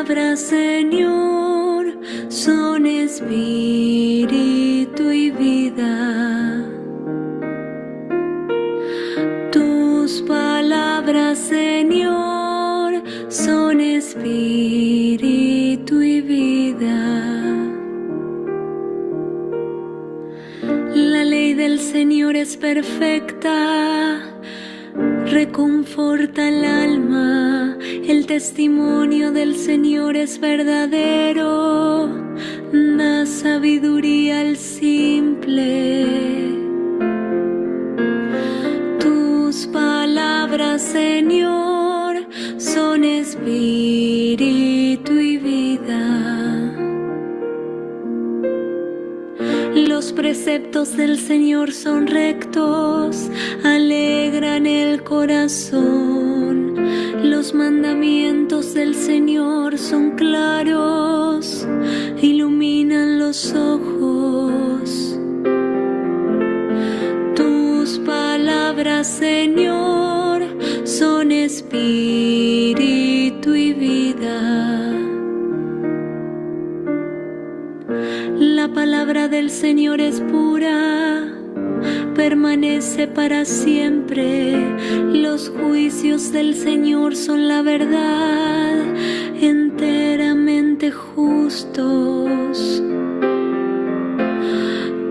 palabras, Señor, son espíritu y vida. Tus palabras, Señor, son espíritu y vida. La ley del Señor es perfecta, reconforta el alma. El testimonio del Señor es verdadero, da sabiduría al simple. Tus palabras, Señor, son espíritu y vida. Los preceptos del Señor son rectos, alegran el corazón. Los mandamientos del Señor son claros, iluminan los ojos. Tus palabras, Señor, son espíritu y vida. La palabra del Señor es pura, permanece para siempre. Los juicios del Señor son la verdad, enteramente justos.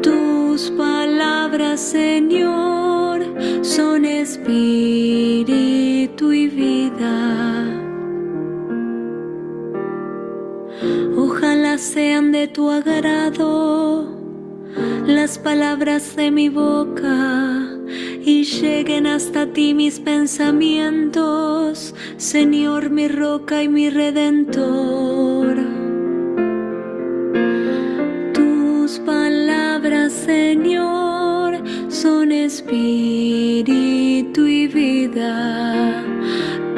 Tus palabras, Señor, son espíritu y vida. Ojalá sean de tu agrado las palabras de mi boca y lleguen hasta ti mis pensamientos, Señor, mi roca y mi redentor. Tus palabras, Señor, son espíritu y vida.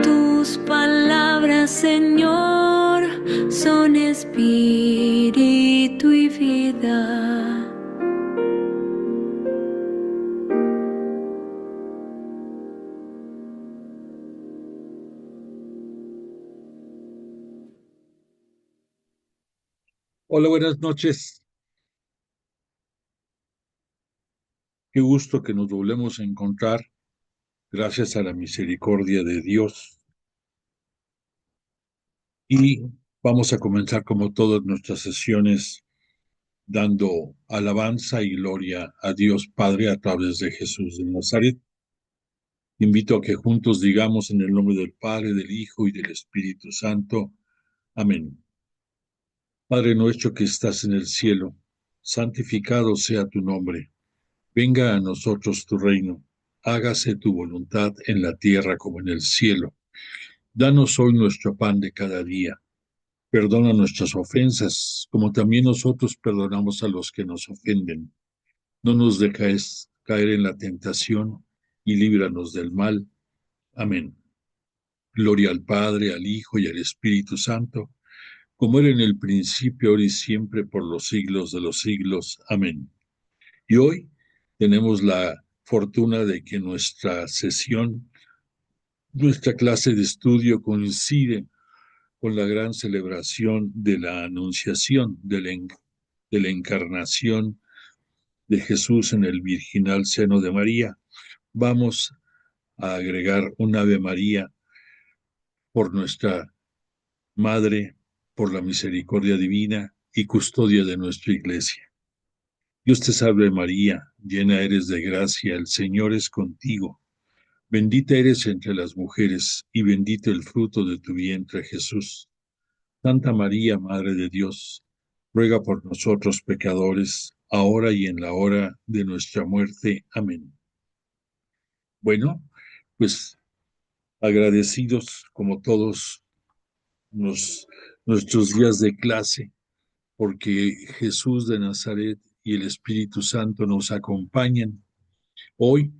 Tus palabras, Señor, son espíritu y vida. Hola, buenas noches. Qué gusto que nos volvemos a encontrar gracias a la misericordia de Dios. Y vamos a comenzar como todas nuestras sesiones dando alabanza y gloria a Dios Padre a través de Jesús de Nazaret. Invito a que juntos digamos en el nombre del Padre, del Hijo y del Espíritu Santo. Amén. Padre nuestro que estás en el cielo, santificado sea tu nombre. Venga a nosotros tu reino, hágase tu voluntad en la tierra como en el cielo. Danos hoy nuestro pan de cada día. Perdona nuestras ofensas, como también nosotros perdonamos a los que nos ofenden. No nos dejes caer en la tentación y líbranos del mal. Amén. Gloria al Padre, al Hijo y al Espíritu Santo, como era en el principio, ahora y siempre, por los siglos de los siglos. Amén. Y hoy tenemos la fortuna de que nuestra clase de estudio coincide con la gran celebración de la Anunciación, de la encarnación de Jesús en el virginal seno de María. Vamos a agregar un Ave María por nuestra Madre, por la misericordia divina y custodia de nuestra Iglesia. Dios te salve María, llena eres de gracia, el Señor es contigo. Bendita eres entre las mujeres, y bendito el fruto de tu vientre, Jesús. Santa María, Madre de Dios, ruega por nosotros pecadores, ahora y en la hora de nuestra muerte. Amén. Bueno, pues agradecidos como todos nuestros días de clase, porque Jesús de Nazaret y el Espíritu Santo nos acompañan. Hoy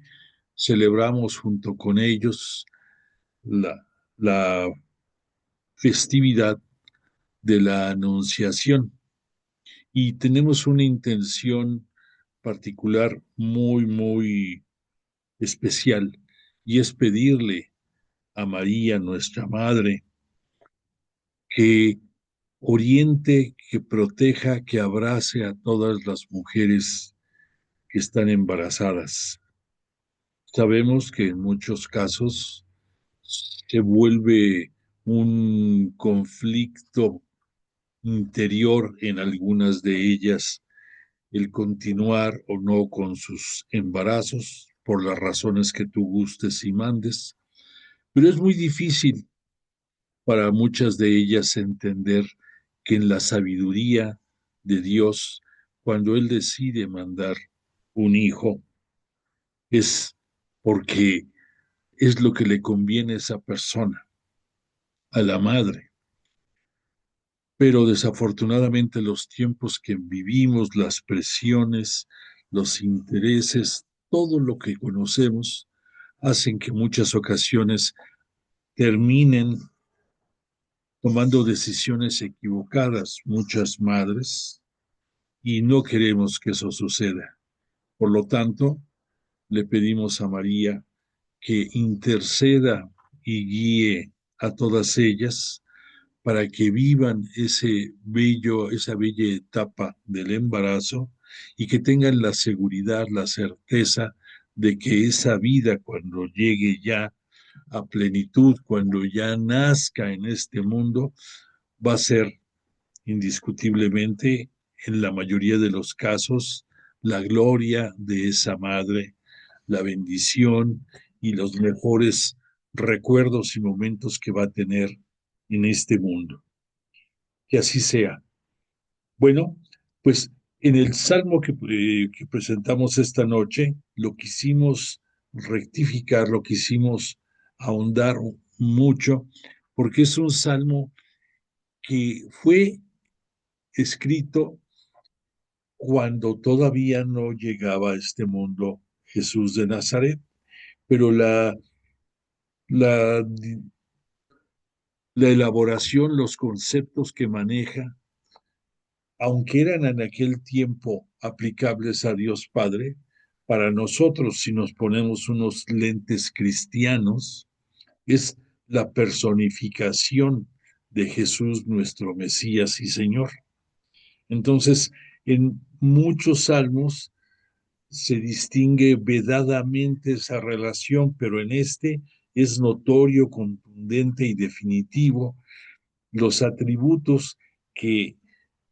celebramos junto con ellos la festividad de la Anunciación y tenemos una intención particular muy especial, y es pedirle a María, nuestra Madre, que oriente, que proteja, que abrace a todas las mujeres que están embarazadas. Sabemos que en muchos casos se vuelve un conflicto interior en algunas de ellas el continuar o no con sus embarazos por las razones que tú gustes y mandes, pero es muy difícil para muchas de ellas entender que en la sabiduría de Dios, cuando Él decide mandar un hijo, es porque es lo que le conviene a esa persona, a la madre. Pero desafortunadamente los tiempos que vivimos, las presiones, los intereses, todo lo que conocemos, hacen que muchas ocasiones terminen tomando decisiones equivocadas, muchas madres, y no queremos que eso suceda. Por lo tanto, le pedimos a María que interceda y guíe a todas ellas para que vivan esa bella etapa del embarazo y que tengan la seguridad, la certeza de que esa vida cuando llegue ya a plenitud, cuando ya nazca en este mundo, va a ser indiscutiblemente, en la mayoría de los casos, la gloria de esa madre, la bendición y los mejores recuerdos y momentos que va a tener en este mundo. Que así sea. Bueno, pues en el salmo que presentamos esta noche, lo quisimos rectificar, lo quisimos ahondar mucho, porque es un salmo que fue escrito cuando todavía no llegaba a este mundo Jesús de Nazaret, pero la, la elaboración, los conceptos que maneja, aunque eran en aquel tiempo aplicables a Dios Padre, para nosotros, si nos ponemos unos lentes cristianos, es la personificación de Jesús, nuestro Mesías y Señor. Entonces, en muchos salmos se distingue vedadamente esa relación, pero en este es notorio, contundente y definitivo los atributos que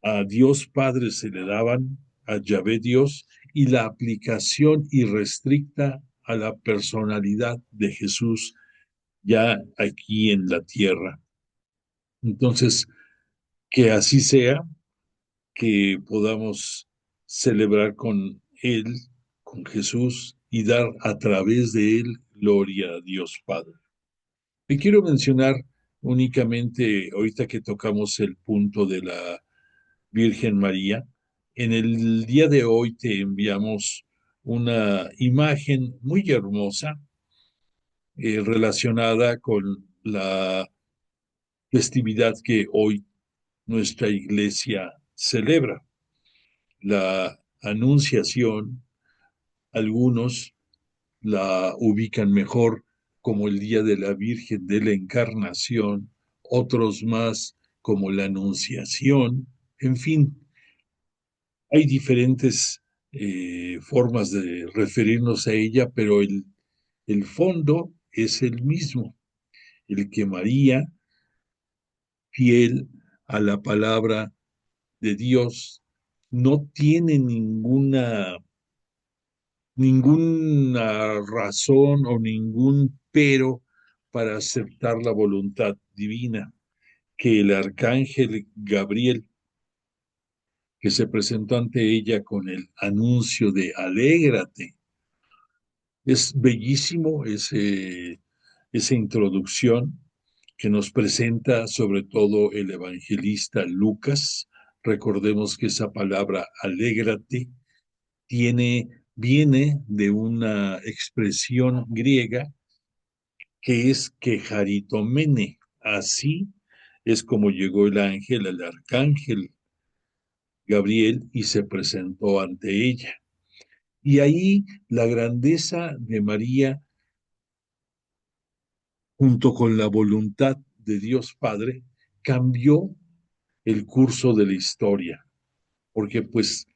a Dios Padre se le daban, a Yahvé Dios, y la aplicación irrestricta a la personalidad de Jesús ya aquí en la tierra. Entonces, que así sea, que podamos celebrar con Él, con Jesús, y dar a través de Él gloria a Dios Padre. Me quiero mencionar únicamente, ahorita que tocamos el punto de la Virgen María, en el día de hoy te enviamos una imagen muy hermosa relacionada con la festividad que hoy nuestra iglesia celebra, la Anunciación. Algunos la ubican mejor como el Día de la Virgen de la Encarnación, otros más como la Anunciación, en fin, hay diferentes formas de referirnos a ella, pero el fondo es el mismo, el que María, fiel a la palabra de Dios, no tiene ninguna razón o ningún pero para aceptar la voluntad divina, que el arcángel Gabriel, que se presentó ante ella con el anuncio de alégrate. Es bellísimo esa introducción que nos presenta sobre todo el evangelista Lucas. Recordemos que esa palabra alégrate viene de una expresión griega que es quejaritomene. Así es como llegó el arcángel Gabriel, y se presentó ante ella. Y ahí la grandeza de María, junto con la voluntad de Dios Padre, cambió el curso de la historia, porque pues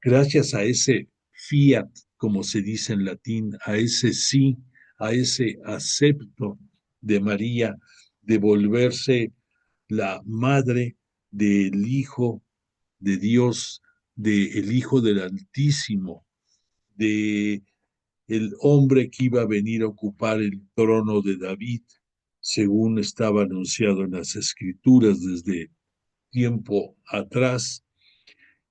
gracias a ese fiat, como se dice en latín, a ese sí, a ese acepto de María, de volverse la madre del Hijo de Dios, del Hijo del Altísimo, de el hombre que iba a venir a ocupar el trono de David, según estaba anunciado en las Escrituras desde tiempo atrás,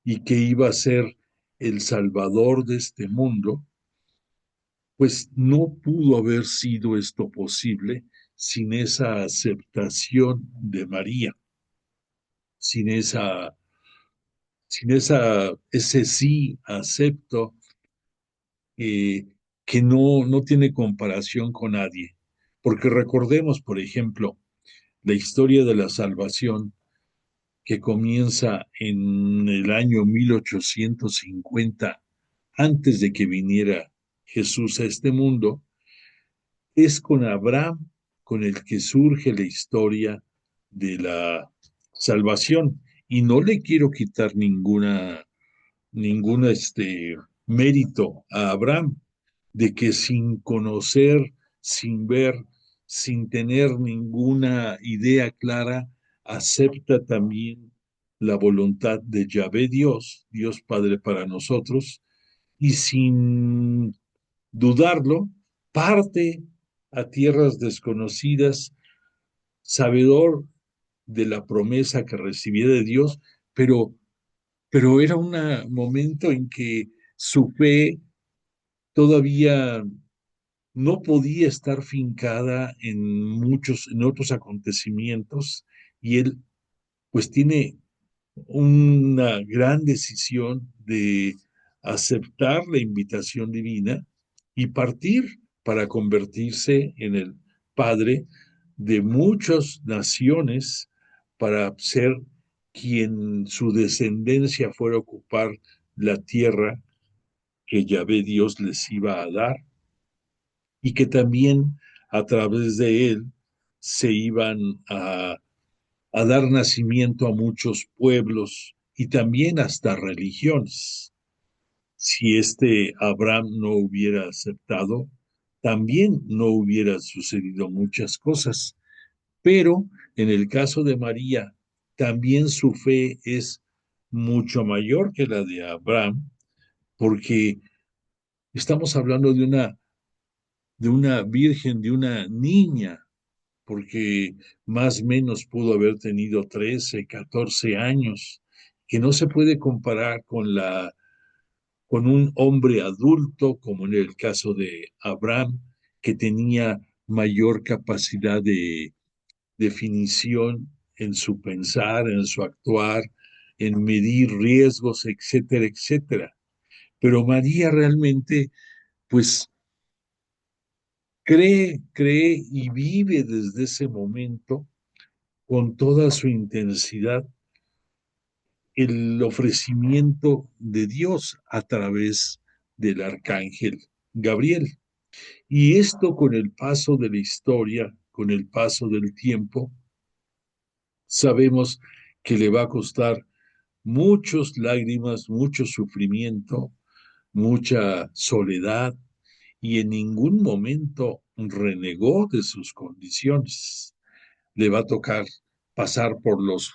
y que iba a ser el Salvador de este mundo, pues no pudo haber sido esto posible sin esa aceptación de María, sin ese sí acepto eh, que no tiene comparación con nadie. Porque recordemos, por ejemplo, la historia de la salvación que comienza en el año 1850, antes de que viniera Jesús a este mundo, es con Abraham con el que surge la historia de la salvación. Y no le quiero quitar ningún mérito a Abraham de que sin conocer, sin ver, sin tener ninguna idea clara, acepta también la voluntad de Yahvé Dios, Dios Padre para nosotros, y sin dudarlo, parte a tierras desconocidas, sabedor de la promesa que recibía de Dios, pero era un momento en que su fe todavía no podía estar fincada en otros acontecimientos, y él pues tiene una gran decisión de aceptar la invitación divina y partir para convertirse en el padre de muchas naciones, para ser quien su descendencia fuera a ocupar la tierra que Yahvé Dios les iba a dar, y que también a través de él se iban a dar nacimiento a muchos pueblos y también hasta religiones. Si este Abraham no hubiera aceptado, también no hubiera sucedido muchas cosas. Pero en el caso de María, también su fe es mucho mayor que la de Abraham, porque estamos hablando de una virgen, de una niña, porque más o menos pudo haber tenido 13, 14 años, que no se puede comparar con un hombre adulto, como en el caso de Abraham, que tenía mayor capacidad de definición en su pensar, en su actuar, en medir riesgos, etcétera, etcétera. Pero María realmente, pues, cree y vive desde ese momento con toda su intensidad el ofrecimiento de Dios a través del arcángel Gabriel. Y esto, con el paso de la historia, con el paso del tiempo, sabemos que le va a costar muchas lágrimas, mucho sufrimiento, mucha soledad, y en ningún momento renegó de sus condiciones. Le va a tocar pasar por los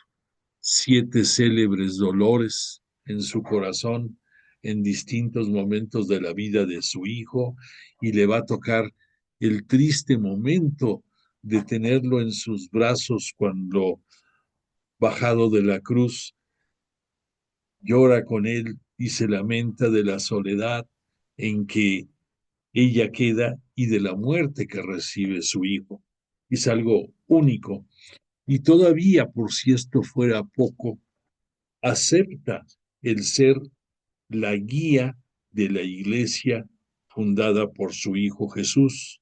7 célebres dolores en su corazón en distintos momentos de la vida de su hijo, y le va a tocar el triste momento de tenerlo en sus brazos cuando, bajado de la cruz, llora con él y se lamenta de la soledad en que ella queda y de la muerte que recibe su hijo. Es algo único. Y todavía, por si esto fuera poco, acepta el ser la guía de la iglesia fundada por su Hijo Jesús.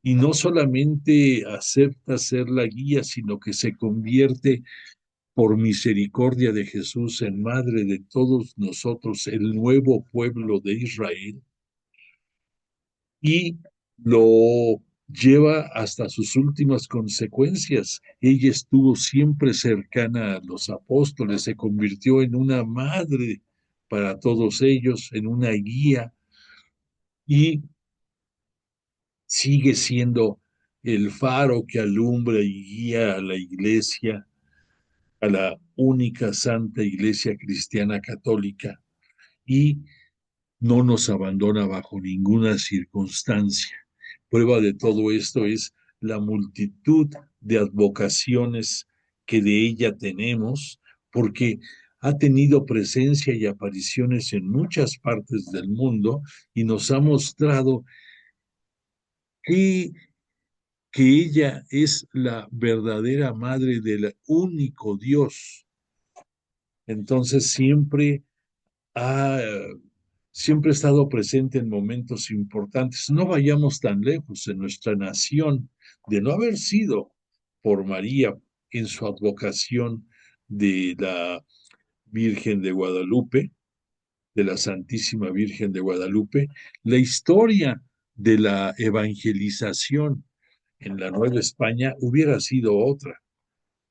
Y no solamente acepta ser la guía, sino que se convierte, por misericordia de Jesús, en madre de todos nosotros, el nuevo pueblo de Israel, y lo lleva hasta sus últimas consecuencias. Ella estuvo siempre cercana a los apóstoles, se convirtió en una madre para todos ellos, en una guía, y sigue siendo el faro que alumbra y guía a la iglesia, a la única santa iglesia cristiana católica, y no nos abandona bajo ninguna circunstancia. Prueba de todo esto es la multitud de advocaciones que de ella tenemos, porque ha tenido presencia y apariciones en muchas partes del mundo y nos ha mostrado que, que ella es la verdadera madre del único Dios. Entonces ha siempre ha estado presente en momentos importantes. No vayamos tan lejos en nuestra nación, de no haber sido por María en su advocación de la Virgen de Guadalupe, de la Santísima Virgen de Guadalupe, la historia de la evangelización en la Nueva España hubiera sido otra.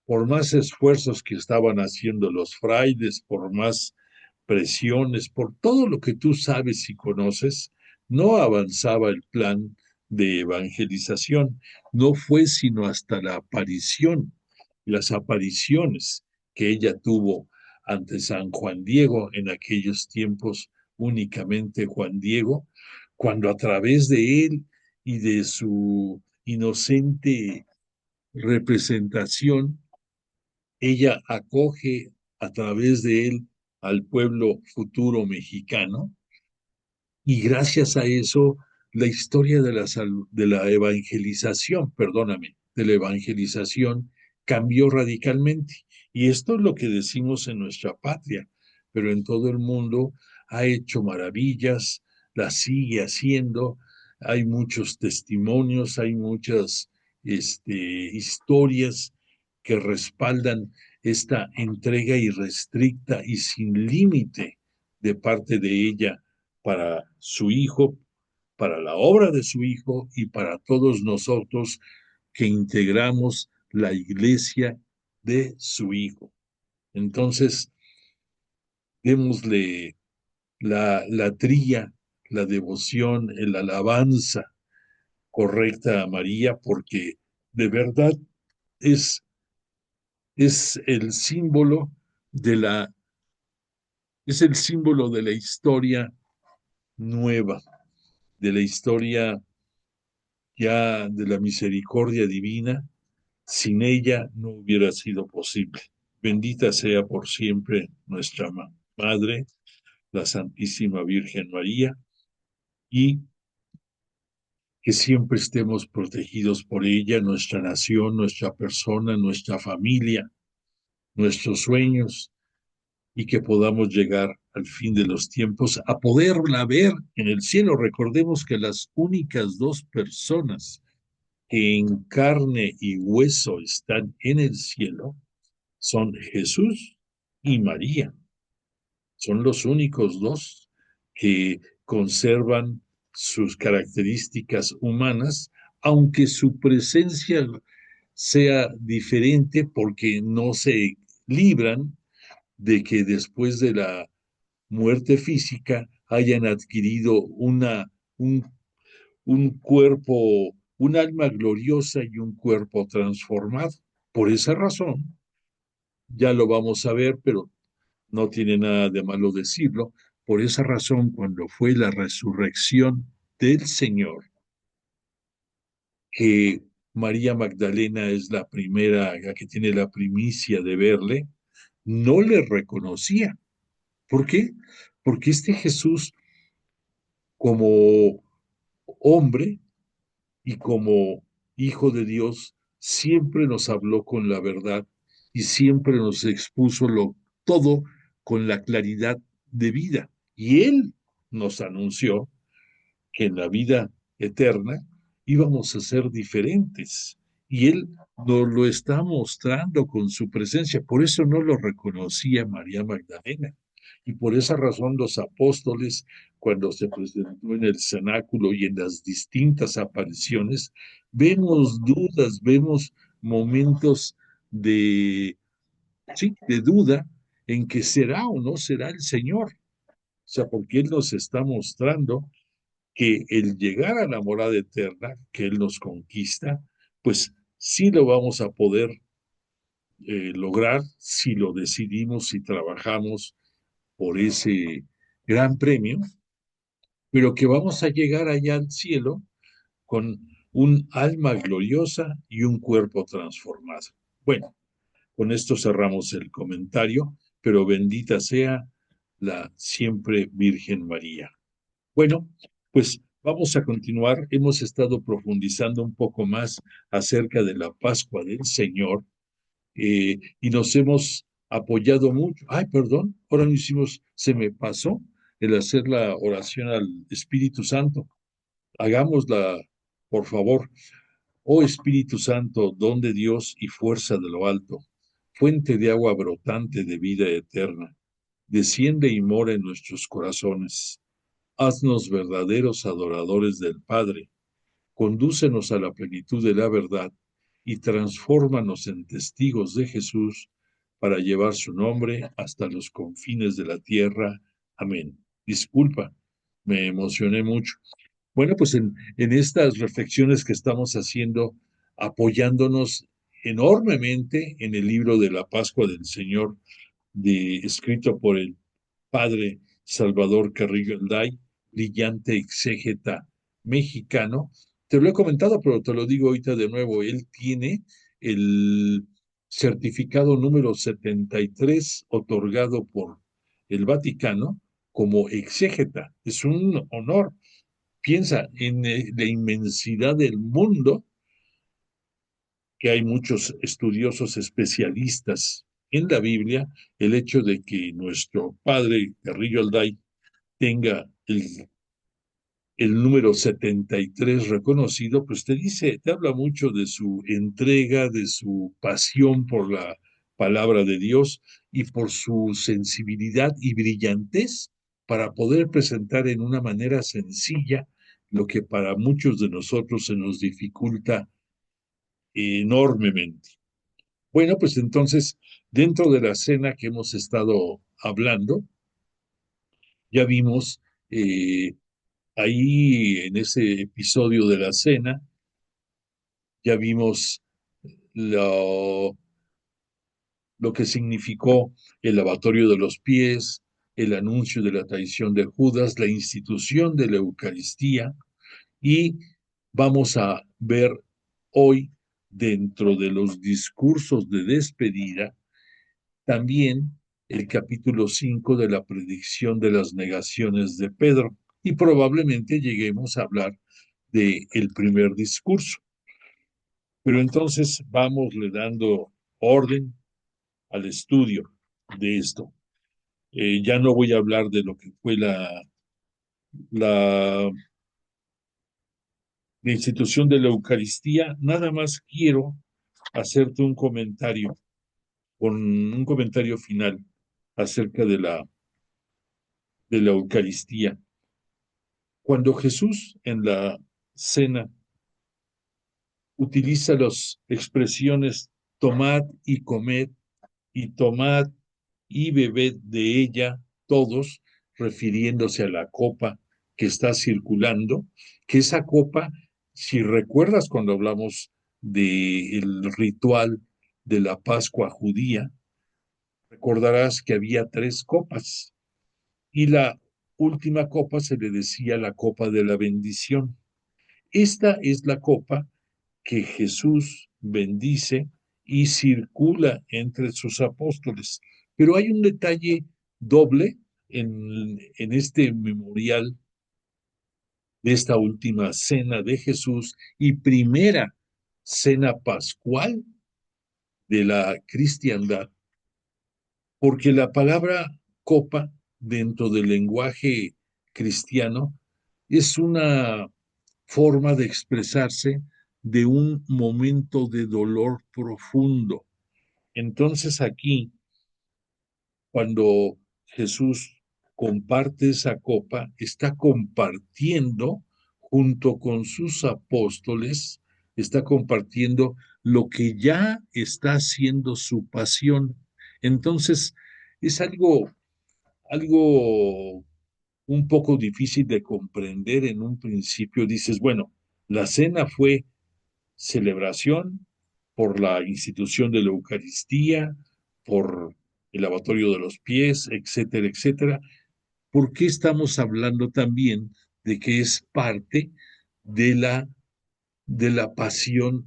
Por más esfuerzos que estaban haciendo los frailes, por más presiones, por todo lo que tú sabes y conoces, no avanzaba el plan de evangelización. No fue sino hasta la aparición, las apariciones que ella tuvo ante San Juan Diego en aquellos tiempos, únicamente Juan Diego, cuando a través de él y de su inocente representación, ella acoge a través de él al pueblo futuro mexicano, y gracias a eso la historia de la evangelización, perdóname, de la evangelización cambió radicalmente. Y esto es lo que decimos en nuestra patria, pero en todo el mundo ha hecho maravillas, las sigue haciendo, hay muchos testimonios, hay muchas historias que respaldan esta entrega irrestricta y sin límite de parte de ella para su Hijo, para la obra de su Hijo y para todos nosotros que integramos la iglesia de su Hijo. Entonces, démosle la tría, la devoción, la alabanza correcta a María, porque de verdad es, es el símbolo de la, es el símbolo de la historia nueva, de la historia ya de la misericordia divina. Sin ella no hubiera sido posible. Bendita sea por siempre nuestra Madre, la Santísima Virgen María, y que siempre estemos protegidos por ella, nuestra nación, nuestra persona, nuestra familia, nuestros sueños, y que podamos llegar al fin de los tiempos a poderla ver en el cielo. Recordemos que las únicas dos personas que en carne y hueso están en el cielo son Jesús y María. Son los únicos dos que conservan sus características humanas, aunque su presencia sea diferente porque no se libran de que después de la muerte física hayan adquirido un cuerpo, un alma gloriosa y un cuerpo transformado. Por esa razón, ya lo vamos a ver, pero no tiene nada de malo decirlo. Por esa razón, cuando fue la resurrección del Señor, que María Magdalena es la primera, la que tiene la primicia de verle, no le reconocía. ¿Por qué? Porque este Jesús, como hombre y como hijo de Dios, siempre nos habló con la verdad y siempre nos expuso todo con la claridad de vida. Y Él nos anunció que en la vida eterna íbamos a ser diferentes. Y Él nos lo está mostrando con su presencia. Por eso no lo reconocía María Magdalena. Y por esa razón los apóstoles, cuando se presentó en el cenáculo y en las distintas apariciones, vemos dudas, vemos momentos de, sí, de duda en que será o no será el Señor. O sea, porque Él nos está mostrando que el llegar a la morada eterna, que Él nos conquista, pues sí lo vamos a poder lograr si lo decidimos, si trabajamos por ese gran premio, pero que vamos a llegar allá al cielo con un alma gloriosa y un cuerpo transformado. Bueno, con esto cerramos el comentario, pero bendita sea la siempre Virgen María. Bueno, pues vamos a continuar. Hemos estado profundizando un poco más acerca de la Pascua del Señor y nos hemos apoyado mucho. Ay, perdón, ahora no hicimos, se me pasó el hacer la oración al Espíritu Santo. Hagámosla, por favor. Oh Espíritu Santo, don de Dios y fuerza de lo alto, fuente de agua brotante de vida eterna, desciende y mora en nuestros corazones. Haznos verdaderos adoradores del Padre, condúcenos a la plenitud de la verdad y transfórmanos en testigos de Jesús para llevar su nombre hasta los confines de la tierra. Amén. Disculpa, me emocioné mucho. Bueno, pues en estas reflexiones que estamos haciendo, apoyándonos enormemente en el libro de la Pascua del Señor, escrito por el padre Salvador Carrillo Elday, brillante exégeta mexicano. Te lo he comentado, pero te lo digo ahorita de nuevo. Él tiene el certificado número 73 otorgado por el Vaticano como exégeta. Es un honor. Piensa en la inmensidad del mundo, que hay muchos estudiosos especialistas en la Biblia, el hecho de que nuestro padre Carrillo Alday tenga el número 73 reconocido, pues te dice, te habla mucho de su entrega, de su pasión por la palabra de Dios y por su sensibilidad y brillantez para poder presentar en una manera sencilla lo que para muchos de nosotros se nos dificulta enormemente. Bueno, pues entonces, dentro de la cena que hemos estado hablando, ya vimos ahí en ese episodio de la cena, ya vimos lo, lo que significó el lavatorio de los pies, el anuncio de la traición de Judas, la institución de la Eucaristía, y vamos a ver hoy, dentro de los discursos de despedida, también el capítulo 5 de la predicción de las negaciones de Pedro, y probablemente lleguemos a hablar de el primer discurso. Pero entonces vamos le dando orden al estudio de esto. Ya no voy a hablar de lo que fue la, la institución de la Eucaristía, nada más quiero hacerte con un comentario final acerca de la Eucaristía. Cuando Jesús en la cena utiliza las expresiones tomad y comed y tomad y bebed de ella todos, refiriéndose a la copa que está circulando, que esa copa, si recuerdas cuando hablamos del ritual de la Pascua judía, recordarás que había tres copas y la última copa se le decía la copa de la bendición. Esta es la copa que Jesús bendice y circula entre sus apóstoles. Pero hay un detalle doble en este memorial de esta última cena de Jesús y primera cena pascual de la cristiandad, porque la palabra copa dentro del lenguaje cristiano es una forma de expresarse de un momento de dolor profundo. Entonces aquí, cuando Jesús comparte esa copa, está compartiendo junto con sus apóstoles, está compartiendo lo que ya está haciendo su pasión. Entonces, es algo un poco difícil de comprender en un principio. Dices, bueno, la cena fue celebración por la institución de la Eucaristía, por el lavatorio de los pies, etcétera, etcétera. ¿Por qué estamos hablando también de que es parte de la pasión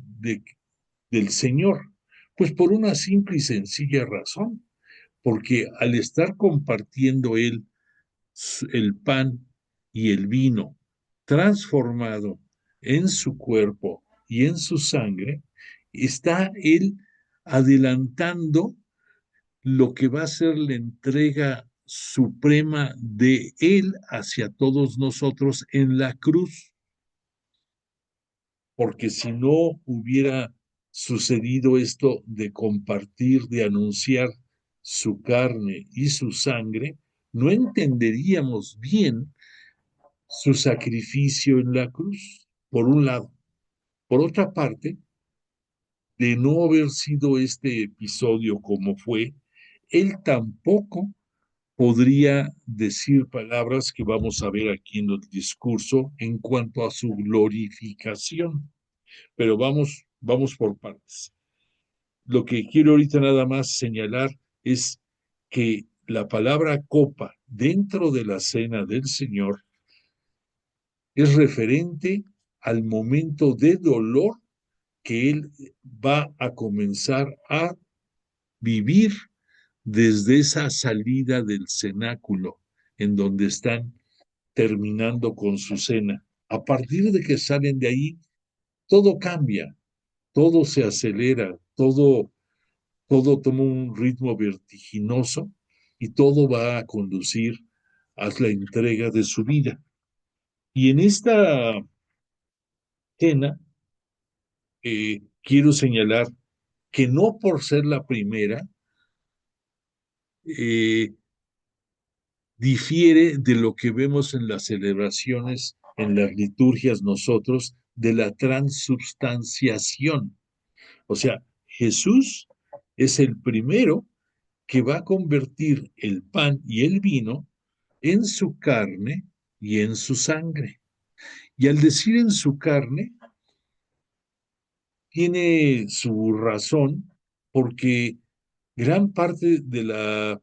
del Señor? Pues por una simple y sencilla razón, porque al estar compartiendo Él el pan y el vino transformado en su cuerpo y en su sangre, está Él adelantando lo que va a ser la entrega suprema de Él hacia todos nosotros en la cruz, porque si no hubiera sucedido esto de compartir, de anunciar su carne y su sangre, no entenderíamos bien su sacrificio en la cruz, por un lado. Por otra parte, de no haber sido este episodio como fue, él tampoco podría decir palabras que vamos a ver aquí en el discurso en cuanto a su glorificación. Pero vamos por partes. Lo que quiero ahorita nada más señalar es que la palabra copa dentro de la cena del Señor es referente al momento de dolor que él va a comenzar a vivir desde esa salida del cenáculo en donde están terminando con su cena. A partir de que salen de ahí, todo cambia, todo se acelera, todo toma un ritmo vertiginoso y todo va a conducir a la entrega de su vida. Y en esta cena quiero señalar que no por ser la primera, eh, difiere de lo que vemos en las celebraciones, en las liturgias nosotros, de la transubstanciación. O sea, Jesús es el primero que va a convertir el pan y el vino en su carne y en su sangre. Y al decir en su carne, tiene su razón porque gran parte de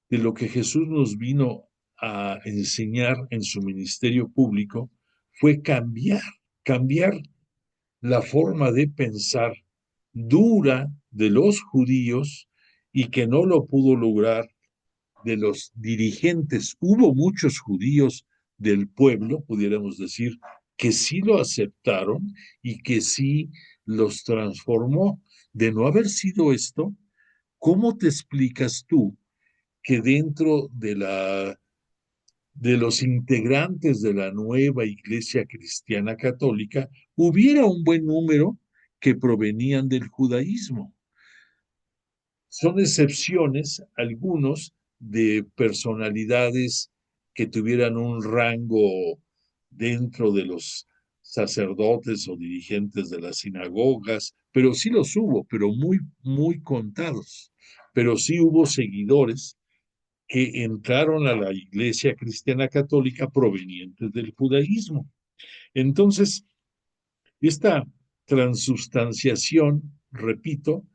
lo que Jesús nos vino a enseñar en su ministerio público fue cambiar la forma de pensar dura de los judíos y que no lo pudo lograr de los dirigentes. Hubo muchos judíos del pueblo, pudiéramos decir, que sí lo aceptaron y que sí los transformó. De no haber sido esto, ¿cómo te explicas tú que dentro de los integrantes de la nueva Iglesia Cristiana Católica hubiera un buen número que provenían del judaísmo? Son excepciones algunos de personalidades que tuvieran un rango dentro de los sacerdotes o dirigentes de las sinagogas, pero sí los hubo, pero muy, muy contados. Pero sí hubo seguidores que entraron a la Iglesia Cristiana Católica provenientes del judaísmo. Entonces, esta transubstanciación, repito,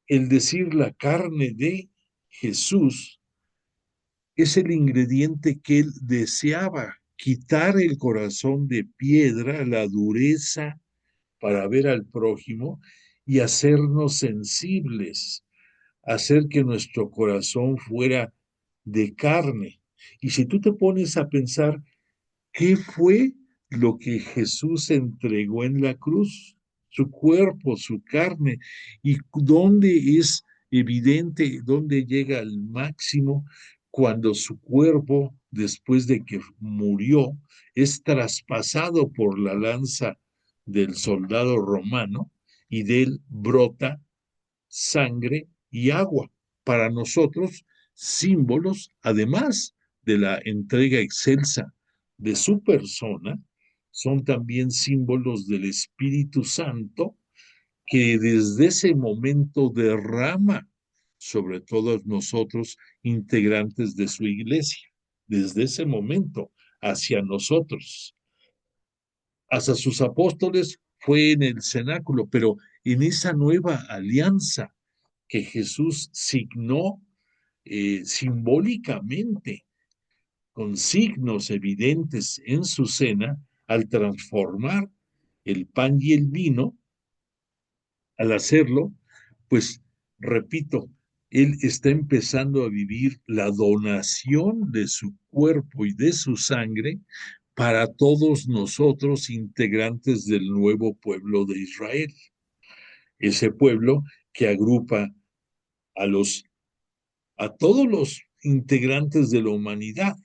el decir la carne de Jesús es el ingrediente que él deseaba, quitar el corazón de piedra, la dureza para ver al prójimo y hacernos sensibles, hacer que nuestro corazón fuera de carne. Y si tú te pones a pensar, ¿qué fue lo que Jesús entregó en la cruz? Su cuerpo, su carne. ¿Y dónde es evidente, dónde llega al máximo cuando su cuerpo, después de que murió, es traspasado por la lanza del soldado romano y de él brota sangre y agua? Para nosotros símbolos, además de la entrega excelsa de su persona, son también símbolos del Espíritu Santo que desde ese momento derrama sobre todos nosotros, integrantes de su iglesia, desde ese momento hacia nosotros. Hasta sus apóstoles fue en el cenáculo, pero en esa nueva alianza que Jesús signó simbólicamente, con signos evidentes en su cena, al transformar el pan y el vino, al hacerlo, pues, repito, él está empezando a vivir la donación de su cuerpo y de su sangre para todos nosotros, integrantes del nuevo pueblo de Israel. Ese pueblo que agrupa a todos los integrantes de la humanidad,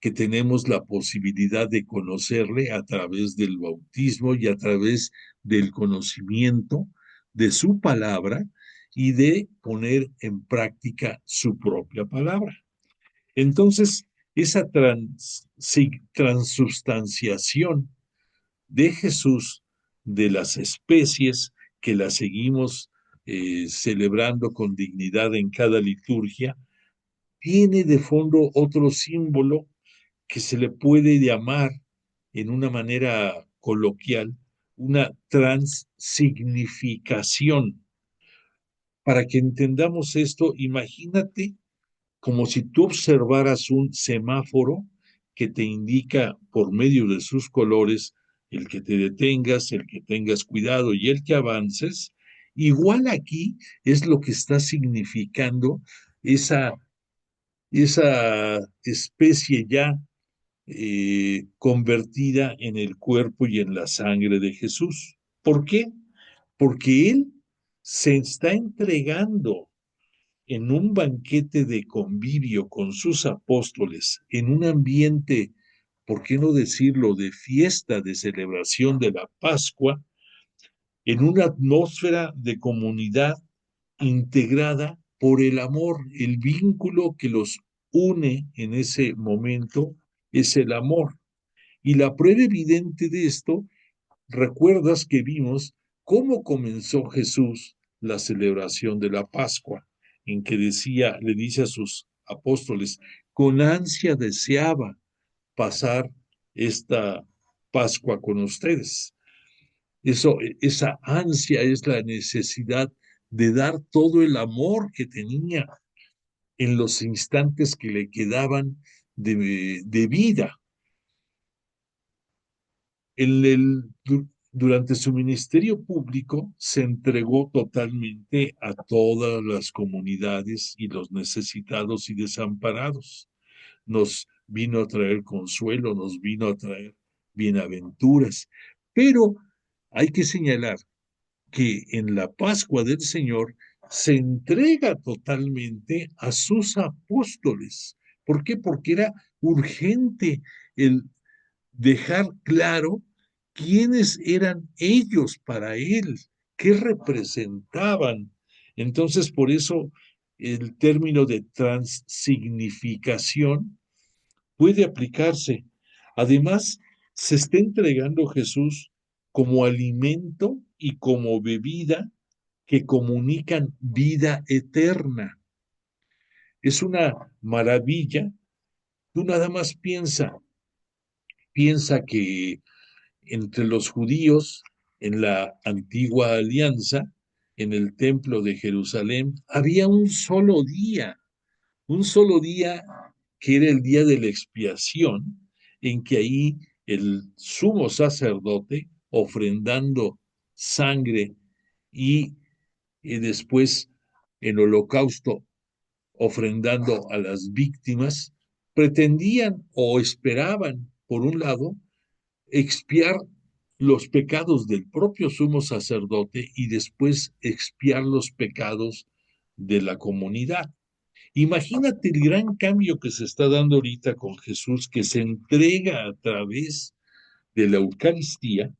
que tenemos la posibilidad de conocerle a través del bautismo y a través del conocimiento de su palabra y de poner en práctica su propia palabra. Entonces, esa transubstanciación de Jesús de las especies que la seguimos celebrando con dignidad en cada liturgia, tiene de fondo otro símbolo que se le puede llamar en una manera coloquial una transignificación. Para que entendamos esto, imagínate como si tú observaras un semáforo que te indica por medio de sus colores el que te detengas, el que tengas cuidado y el que avances. Igual aquí es lo que está significando esa, esa especie ya convertida en el cuerpo y en la sangre de Jesús. ¿Por qué? Porque Él se está entregando en un banquete de convivio con sus apóstoles, en un ambiente, ¿por qué no decirlo?, de fiesta, de celebración de la Pascua, en una atmósfera de comunidad integrada por el amor, el vínculo que los une en ese momento es el amor. Y la prueba evidente de esto, recuerdas que vimos cómo comenzó Jesús la celebración de la Pascua, en que le dice a sus apóstoles, con ansia deseaba pasar esta Pascua con ustedes. Esa ansia es la necesidad de dar todo el amor que tenía en los instantes que le quedaban de vida. Durante su ministerio público se entregó totalmente a todas las comunidades y los necesitados y desamparados. Nos vino a traer consuelo, nos vino a traer bienaventuras, pero hay que señalar que en la Pascua del Señor se entrega totalmente a sus apóstoles. ¿Por qué? Porque era urgente el dejar claro quiénes eran ellos para él, qué representaban. Entonces, por eso el término de transignificación puede aplicarse. Además, se está entregando Jesús como alimento y como bebida que comunican vida eterna. Es una maravilla. Tú nada más piensa que entre los judíos en la antigua alianza, en el templo de Jerusalén, había un solo día que era el día de la expiación, en que ahí el sumo sacerdote, ofrendando sangre y después en holocausto, ofrendando a las víctimas, pretendían o esperaban, por un lado, expiar los pecados del propio sumo sacerdote y después expiar los pecados de la comunidad. Imagínate el gran cambio que se está dando ahorita con Jesús, que se entrega a través de la Eucaristía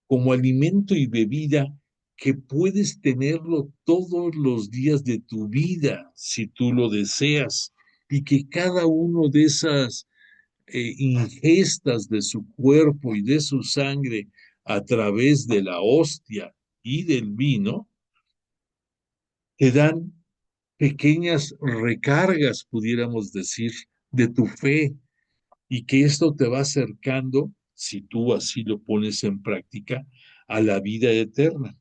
como alimento y bebida que puedes tenerlo todos los días de tu vida si tú lo deseas y que cada uno de esas ingestas de su cuerpo y de su sangre a través de la hostia y del vino, te dan pequeñas recargas, pudiéramos decir, de tu fe, y que esto te va acercando, si tú así lo pones en práctica, a la vida eterna.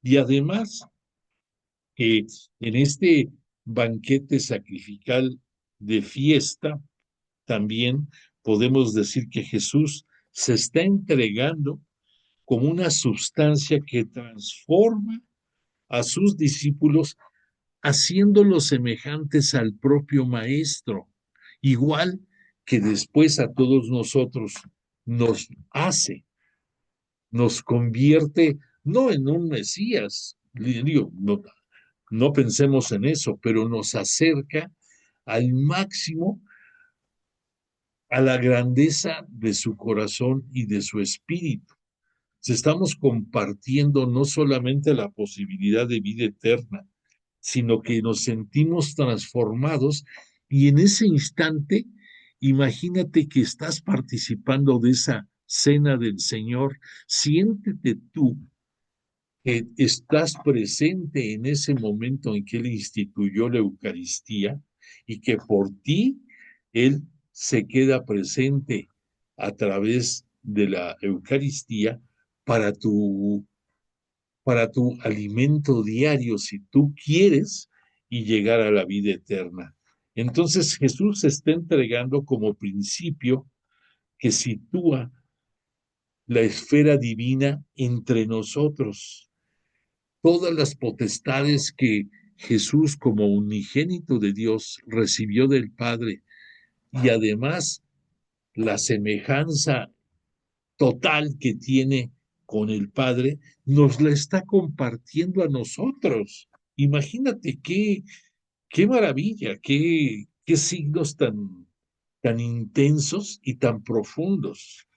Y además, en este banquete sacrificial de fiesta, también podemos decir que Jesús se está entregando como una sustancia que transforma a sus discípulos, haciéndolos semejantes al propio Maestro, igual que después a todos nosotros nos hace, nos convierte no en un Mesías, digo, no pensemos en eso, pero nos acerca al máximo a la grandeza de su corazón y de su espíritu. Estamos compartiendo no solamente la posibilidad de vida eterna, sino que nos sentimos transformados, y en ese instante, imagínate que estás participando de esa cena del Señor, siéntete tú que estás presente en ese momento en que Él instituyó la Eucaristía, y que por ti Él se queda presente a través de la Eucaristía para tu, para tu alimento diario, si tú quieres, y llegar a la vida eterna. Entonces Jesús se está entregando como principio que sitúa la esfera divina entre nosotros. Todas las potestades que Jesús como unigénito de Dios recibió del Padre, y además la semejanza total que tiene con el Padre, nos la está compartiendo a nosotros. Imagínate qué maravilla, qué signos tan intensos y tan profundos.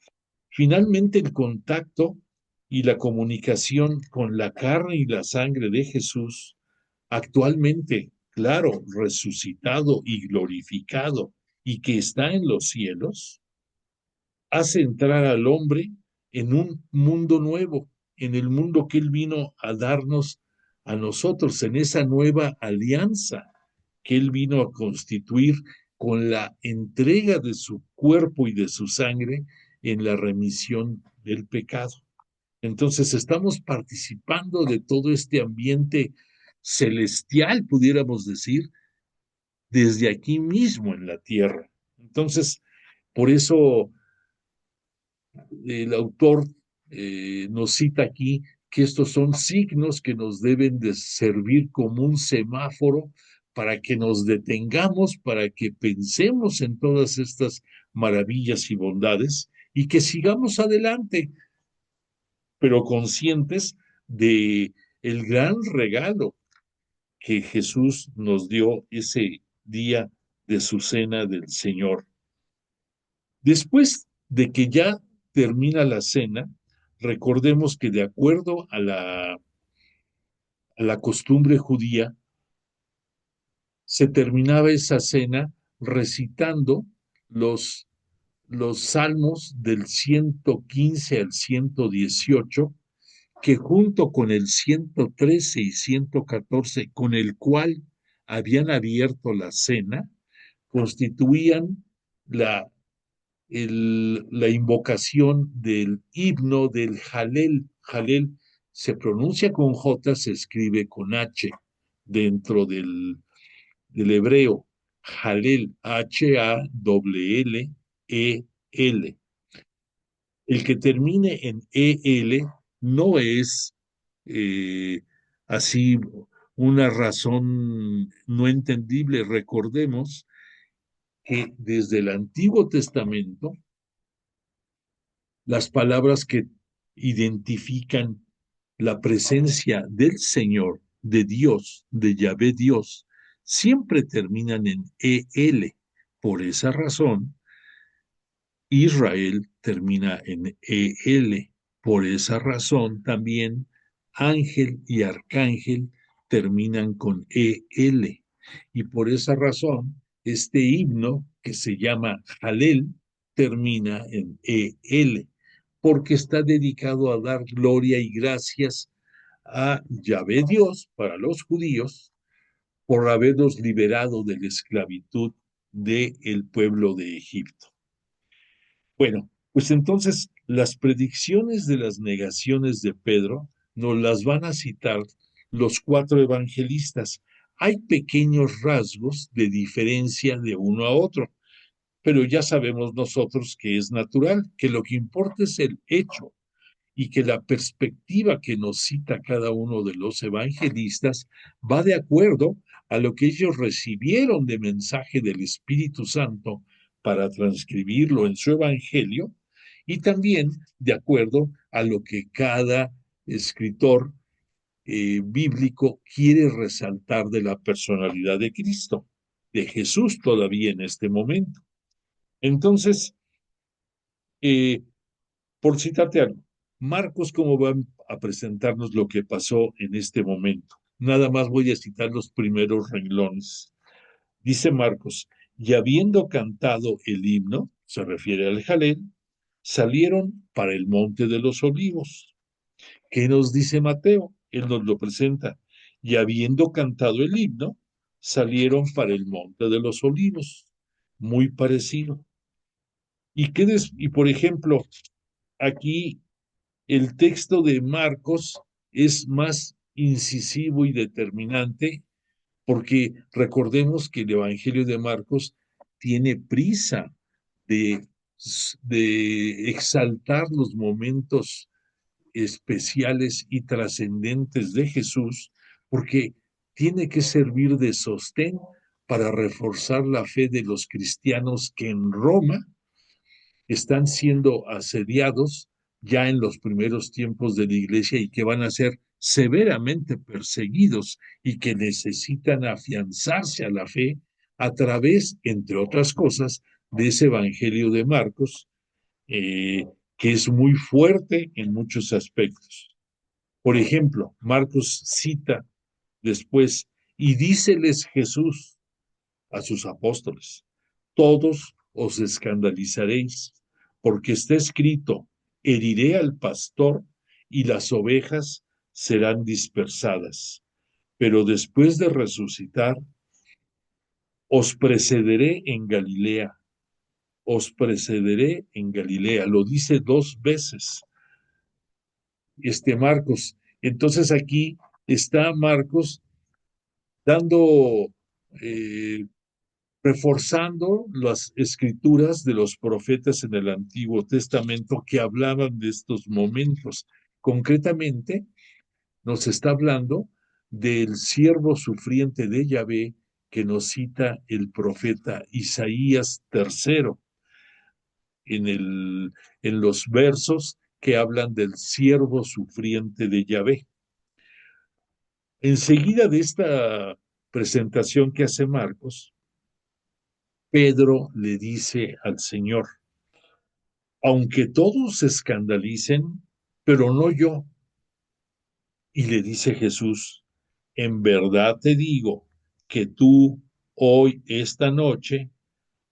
Finalmente, el contacto y la comunicación con la carne y la sangre de Jesús, actualmente, claro, resucitado y glorificado, y que está en los cielos, hace entrar al hombre en un mundo nuevo, en el mundo que Él vino a darnos a nosotros, en esa nueva alianza que Él vino a constituir con la entrega de su cuerpo y de su sangre en la remisión del pecado. Entonces estamos participando de todo este ambiente celestial, pudiéramos decir, desde aquí mismo en la tierra. Entonces, por eso el autor nos cita aquí que estos son signos que nos deben de servir como un semáforo para que nos detengamos, para que pensemos en todas estas maravillas y bondades, y que sigamos adelante, pero conscientes de el gran regalo que Jesús nos dio ese día de su cena del Señor. Después de que ya termina la cena, recordemos que de acuerdo a la costumbre judía, se terminaba esa cena recitando los, los salmos del 115 al 118, que junto con el 113 y 114, con el cual habían abierto la cena, constituían la la invocación del himno del Jalel. Jalel se pronuncia con J, se escribe con H dentro del hebreo. Jalel, H-A-L-L-E-L. El que termine en E-L no es eh, así una razón no entendible. Recordemos que desde el Antiguo Testamento las palabras que identifican la presencia del Señor, de Dios, de Yahvé Dios, siempre terminan en EL. Por esa razón, Israel termina en EL. Por esa razón, también ángel y arcángel terminan con EL. Y por esa razón, Este himno, que se llama Jalel, termina en EL, porque está dedicado a dar gloria y gracias a Yahvé Dios para los judíos por haberlos liberado de la esclavitud del pueblo de Egipto. Bueno, pues entonces las predicciones de las negaciones de Pedro nos las van a citar los cuatro evangelistas. Hay pequeños rasgos de diferencia de uno a otro, pero ya sabemos nosotros que es natural, que lo que importa es el hecho y que la perspectiva que nos cita cada uno de los evangelistas va de acuerdo a lo que ellos recibieron de mensaje del Espíritu Santo para transcribirlo en su evangelio y también de acuerdo a lo que cada escritor bíblico quiere resaltar de la personalidad de Cristo, de Jesús todavía en este momento. Entonces, eh, por citarte algo, Marcos, ¿cómo van a presentarnos lo que pasó en este momento? Nada más voy a citar los primeros renglones. Dice Marcos, y habiendo cantado el himno, se refiere al Jalel, salieron para el monte de los olivos. ¿Qué nos dice Mateo? Él nos lo presenta. Y habiendo cantado el himno, salieron para el monte de los olivos. Muy parecido. Y por ejemplo, aquí el texto de Marcos es más incisivo y determinante porque recordemos que el Evangelio de Marcos tiene prisa de, de exaltar los momentos especiales y trascendentes de Jesús porque tiene que servir de sostén para reforzar la fe de los cristianos que en Roma están siendo asediados ya en los primeros tiempos de la iglesia y que van a ser severamente perseguidos y que necesitan afianzarse a la fe a través, entre otras cosas, de ese Evangelio de Marcos, que es muy fuerte en muchos aspectos. Por ejemplo, Marcos cita después, y díceles Jesús a sus apóstoles, todos os escandalizaréis, porque está escrito, heriré al pastor y las ovejas serán dispersadas. Pero después de resucitar, os precederé en Galilea, os precederé en Galilea. Lo dice dos veces Marcos. Entonces aquí está Marcos dando reforzando las escrituras de los profetas en el Antiguo Testamento que hablaban de estos momentos. Concretamente, nos está hablando del siervo sufriente de Yahvé que nos cita el profeta Isaías III en los versos que hablan del siervo sufriente de Yahvé. Enseguida de esta presentación que hace Marcos, Pedro le dice al Señor, aunque todos se escandalicen, pero no yo. Y le dice Jesús, en verdad te digo que tú hoy, esta noche,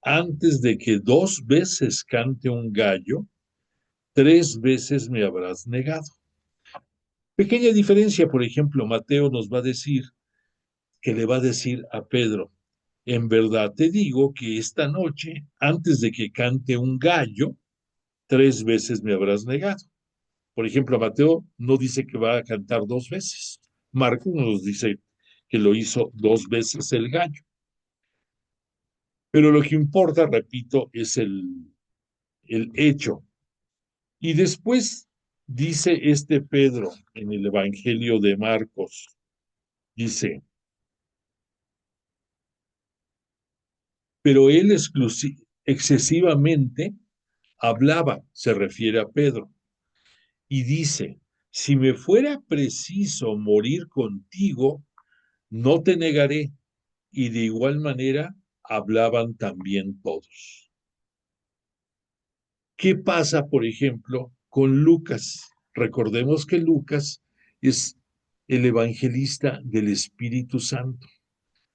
antes de que dos veces cante un gallo, tres veces me habrás negado. Pequeña diferencia, por ejemplo, Mateo nos va a decir que le va a decir a Pedro, en verdad te digo que esta noche, antes de que cante un gallo, tres veces me habrás negado. Por ejemplo, Mateo no dice que va a cantar dos veces. Marcos nos dice que lo hizo dos veces el gallo. Pero lo que importa, repito, es el hecho. Y después dice este Pedro en el Evangelio de Marcos, dice, pero él excesivamente hablaba, se refiere a Pedro, y dice, si me fuera preciso morir contigo, no te negaré. Y de igual manera hablaban también todos. ¿Qué pasa, por ejemplo, con Lucas? Recordemos que Lucas es el evangelista del Espíritu Santo.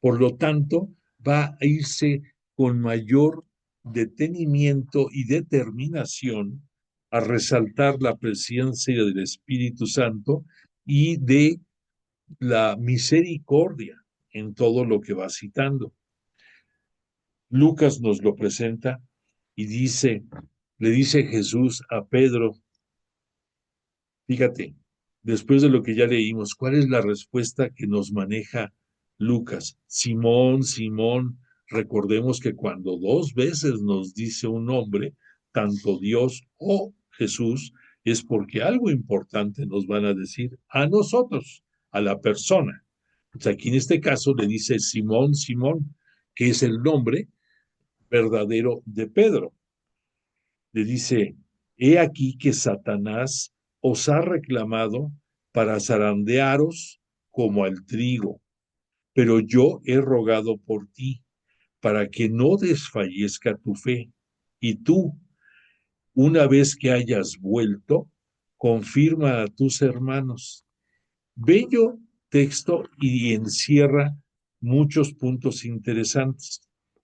Por lo tanto, va a irse con mayor detenimiento y determinación a resaltar la presencia del Espíritu Santo y de la misericordia en todo lo que va citando. Lucas nos lo presenta y le dice Jesús a Pedro, fíjate, después de lo que ya leímos, ¿cuál es la respuesta que nos maneja Lucas? Simón, Simón, recordemos que cuando dos veces nos dice un nombre, tanto Dios o Jesús, es porque algo importante nos van a decir a nosotros, a la persona. O sea, aquí en este caso le dice Simón, Simón, que es el nombre verdadero de Pedro. Le dice, he aquí que Satanás os ha reclamado para zarandearos como al trigo, pero yo he rogado por ti para que no desfallezca tu fe. Y tú, una vez que hayas vuelto, confirma a tus hermanos. Bello texto y encierra muchos puntos interesantes.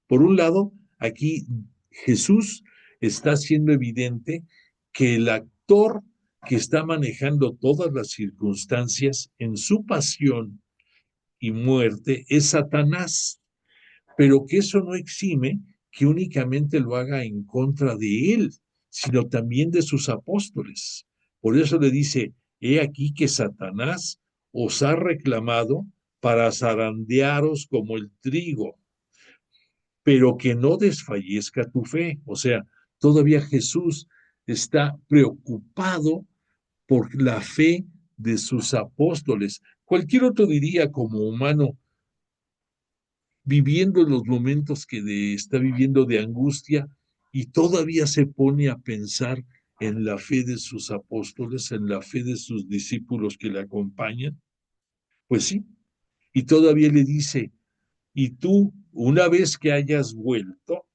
Por un lado, aquí Jesús está haciendo evidente que el actor que está manejando todas las circunstancias en su pasión y muerte es Satanás, pero que eso no exime que únicamente lo haga en contra de él, sino también de sus apóstoles. Por eso le dice, he aquí que Satanás os ha reclamado para zarandearos como el trigo, pero que no desfallezca tu fe. O sea, todavía Jesús está preocupado por la fe de sus apóstoles. Cualquier otro diría como humano, viviendo los momentos está viviendo de angustia y todavía se pone a pensar en la fe de sus apóstoles, en la fe de sus discípulos que le acompañan. Pues sí, y todavía le dice, y tú, una vez que hayas vuelto,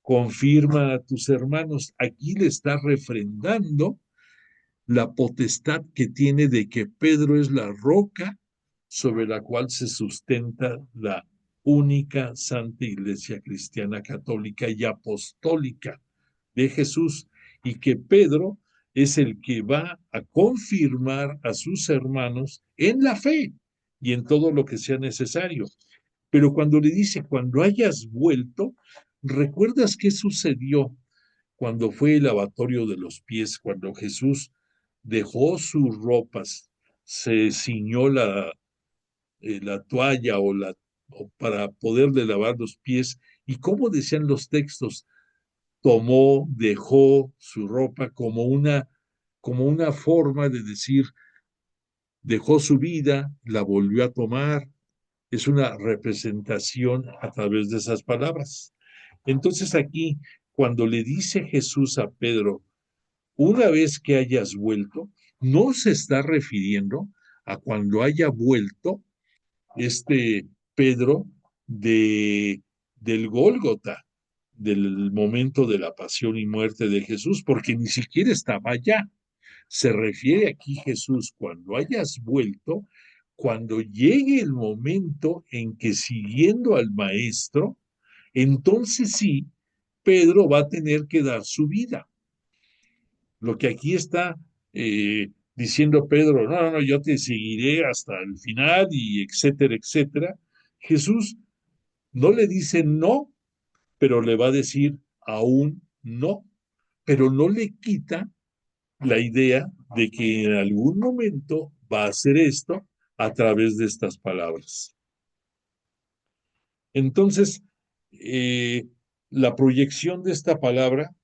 confirma a tus hermanos. Aquí le está refrendando la potestad que tiene de que Pedro es la roca sobre la cual se sustenta la única santa iglesia cristiana católica y apostólica de Jesús, y que Pedro es el que va a confirmar a sus hermanos en la fe y en todo lo que sea necesario. Pero cuando le dice, cuando hayas vuelto, ¿recuerdas qué sucedió cuando fue el lavatorio de los pies, cuando Jesús dejó sus ropas, se ciñó la toalla o para poderle lavar los pies? ¿Y cómo decían los textos? Tomó, dejó su ropa como una forma de decir, dejó su vida, la volvió a tomar. Es una representación a través de esas palabras. Entonces aquí, cuando le dice Jesús a Pedro, una vez que hayas vuelto, no se está refiriendo a cuando haya vuelto este Pedro del Gólgota, del momento de la pasión y muerte de Jesús, porque ni siquiera estaba allá. Se refiere aquí Jesús, cuando hayas vuelto, cuando llegue el momento en que siguiendo al Maestro, entonces sí, Pedro va a tener que dar su vida. Lo que aquí está diciendo Pedro, no, no, no, yo te seguiré hasta el final y etcétera, etcétera. Jesús no le dice no, pero le va a decir aún no, pero no le quita la idea de que en algún momento va a hacer esto a través de estas palabras. Entonces, la proyección de esta palabra,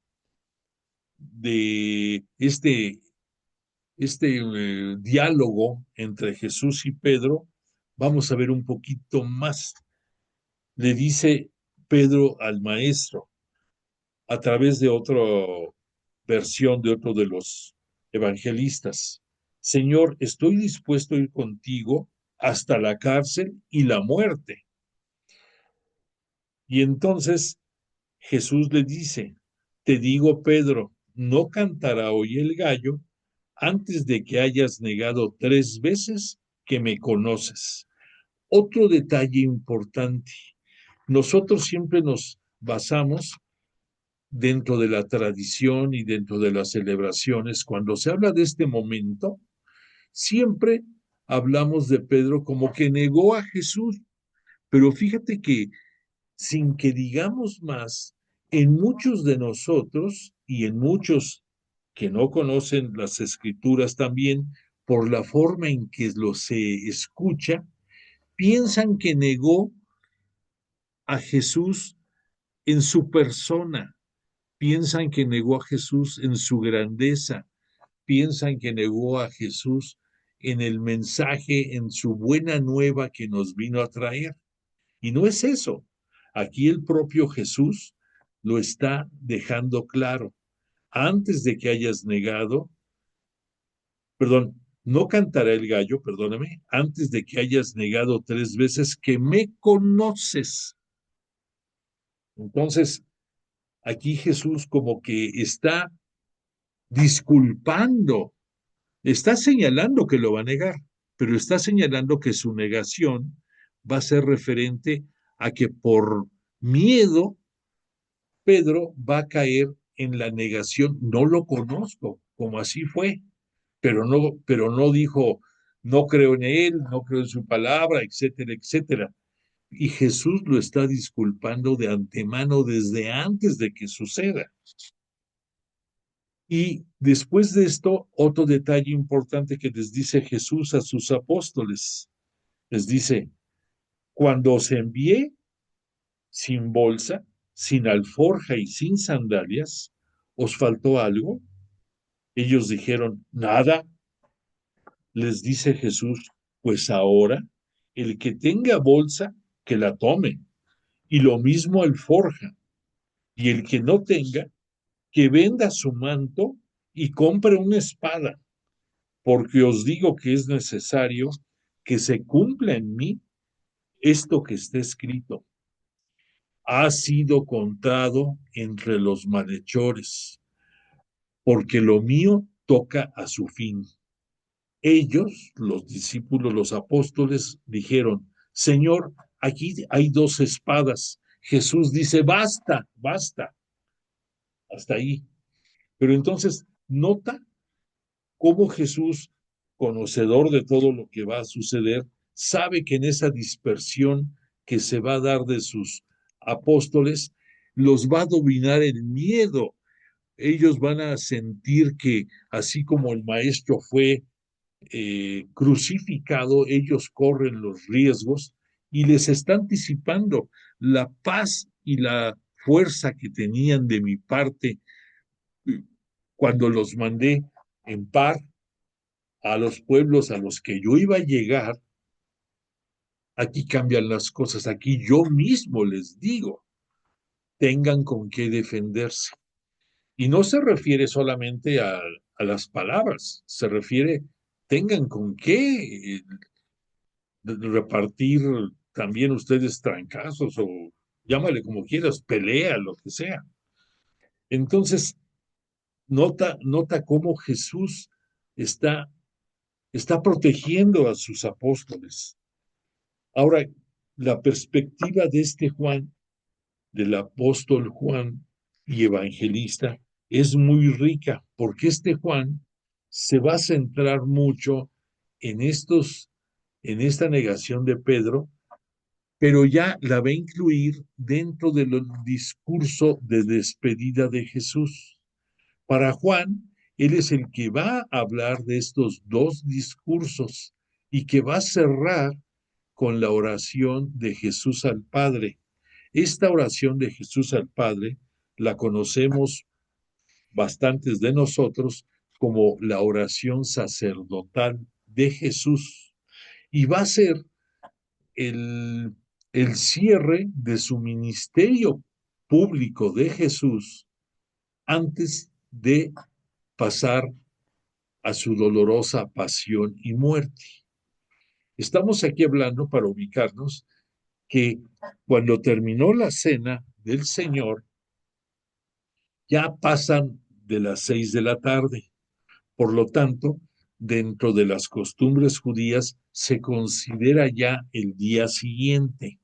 de este diálogo entre Jesús y Pedro, vamos a ver un poquito más. Le dice Pedro al maestro a través de otra versión de otro de los evangelistas. Señor, estoy dispuesto a ir contigo hasta la cárcel y la muerte. Y entonces Jesús le dice, te digo, Pedro, no cantará hoy el gallo antes de que hayas negado 3 veces que me conoces. Otro detalle importante, nosotros siempre nos basamos dentro de la tradición y dentro de las celebraciones. Cuando se habla de este momento, siempre hablamos de Pedro como que negó a Jesús, pero fíjate que sin que digamos más, en muchos de nosotros y en muchos que no conocen las escrituras también, por la forma en que lo se escucha, piensan que negó a Jesús en su persona, piensan que negó a Jesús en su grandeza, piensan que negó a Jesús en el mensaje, en su buena nueva que nos vino a traer. Y no es eso. Aquí el propio Jesús lo está dejando claro. Antes de que hayas negado, perdón, no cantará el gallo, perdóname, antes de que hayas negado 3 veces que me conoces. Entonces, aquí Jesús como que está disculpando, está señalando que lo va a negar, pero está señalando que su negación va a ser referente a que por miedo Pedro va a caer en la negación. No lo conozco, como así fue, pero no dijo, no creo en él, no creo en su palabra, etcétera, etcétera. Y Jesús lo está disculpando de antemano desde antes de que suceda. Y después de esto, otro detalle importante que les dice Jesús a sus apóstoles, les dice, cuando os envié sin bolsa, sin alforja y sin sandalias, ¿os faltó algo? Ellos dijeron, nada. Les dice Jesús, pues ahora el que tenga bolsa, que la tome, y lo mismo alforja, y el que no tenga, que venda su manto y compre una espada, porque os digo que es necesario que se cumpla en mí esto que está escrito. Ha sido contado entre los malhechores, porque lo mío toca a su fin. Ellos, los discípulos, los apóstoles, dijeron, Señor, aquí hay 2 espadas. Jesús dice, basta, basta, hasta ahí. Pero entonces, nota cómo Jesús, conocedor de todo lo que va a suceder, sabe que en esa dispersión que se va a dar de sus apóstoles, los va a dominar el miedo. Ellos van a sentir que así como el maestro fue crucificado, ellos corren los riesgos y les está anticipando la paz y la fuerza que tenían de mi parte cuando los mandé en par a los pueblos a los que yo iba a llegar. Aquí cambian las cosas, aquí yo mismo les digo, tengan con qué defenderse. Y no se refiere solamente a las palabras, se refiere, tengan con qué repartir también ustedes trancazos o llámale como quieras, pelea, lo que sea. Entonces, nota cómo Jesús está, está protegiendo a sus apóstoles. Ahora, la perspectiva de este Juan, del apóstol Juan y evangelista, es muy rica, porque este Juan se va a centrar mucho en en esta negación de Pedro, pero ya la va a incluir dentro del discurso de despedida de Jesús. Para Juan, él es el que va a hablar de estos 2 discursos y que va a cerrar con la oración de Jesús al Padre. Esta oración de Jesús al Padre la conocemos bastantes de nosotros como la oración sacerdotal de Jesús y va a ser el, el cierre de su ministerio público de Jesús antes de pasar a su dolorosa pasión y muerte. Estamos aquí hablando para ubicarnos que cuando terminó la cena del Señor, ya pasan de las 6 de la tarde. Por lo tanto, dentro de las costumbres judías se considera ya el día siguiente.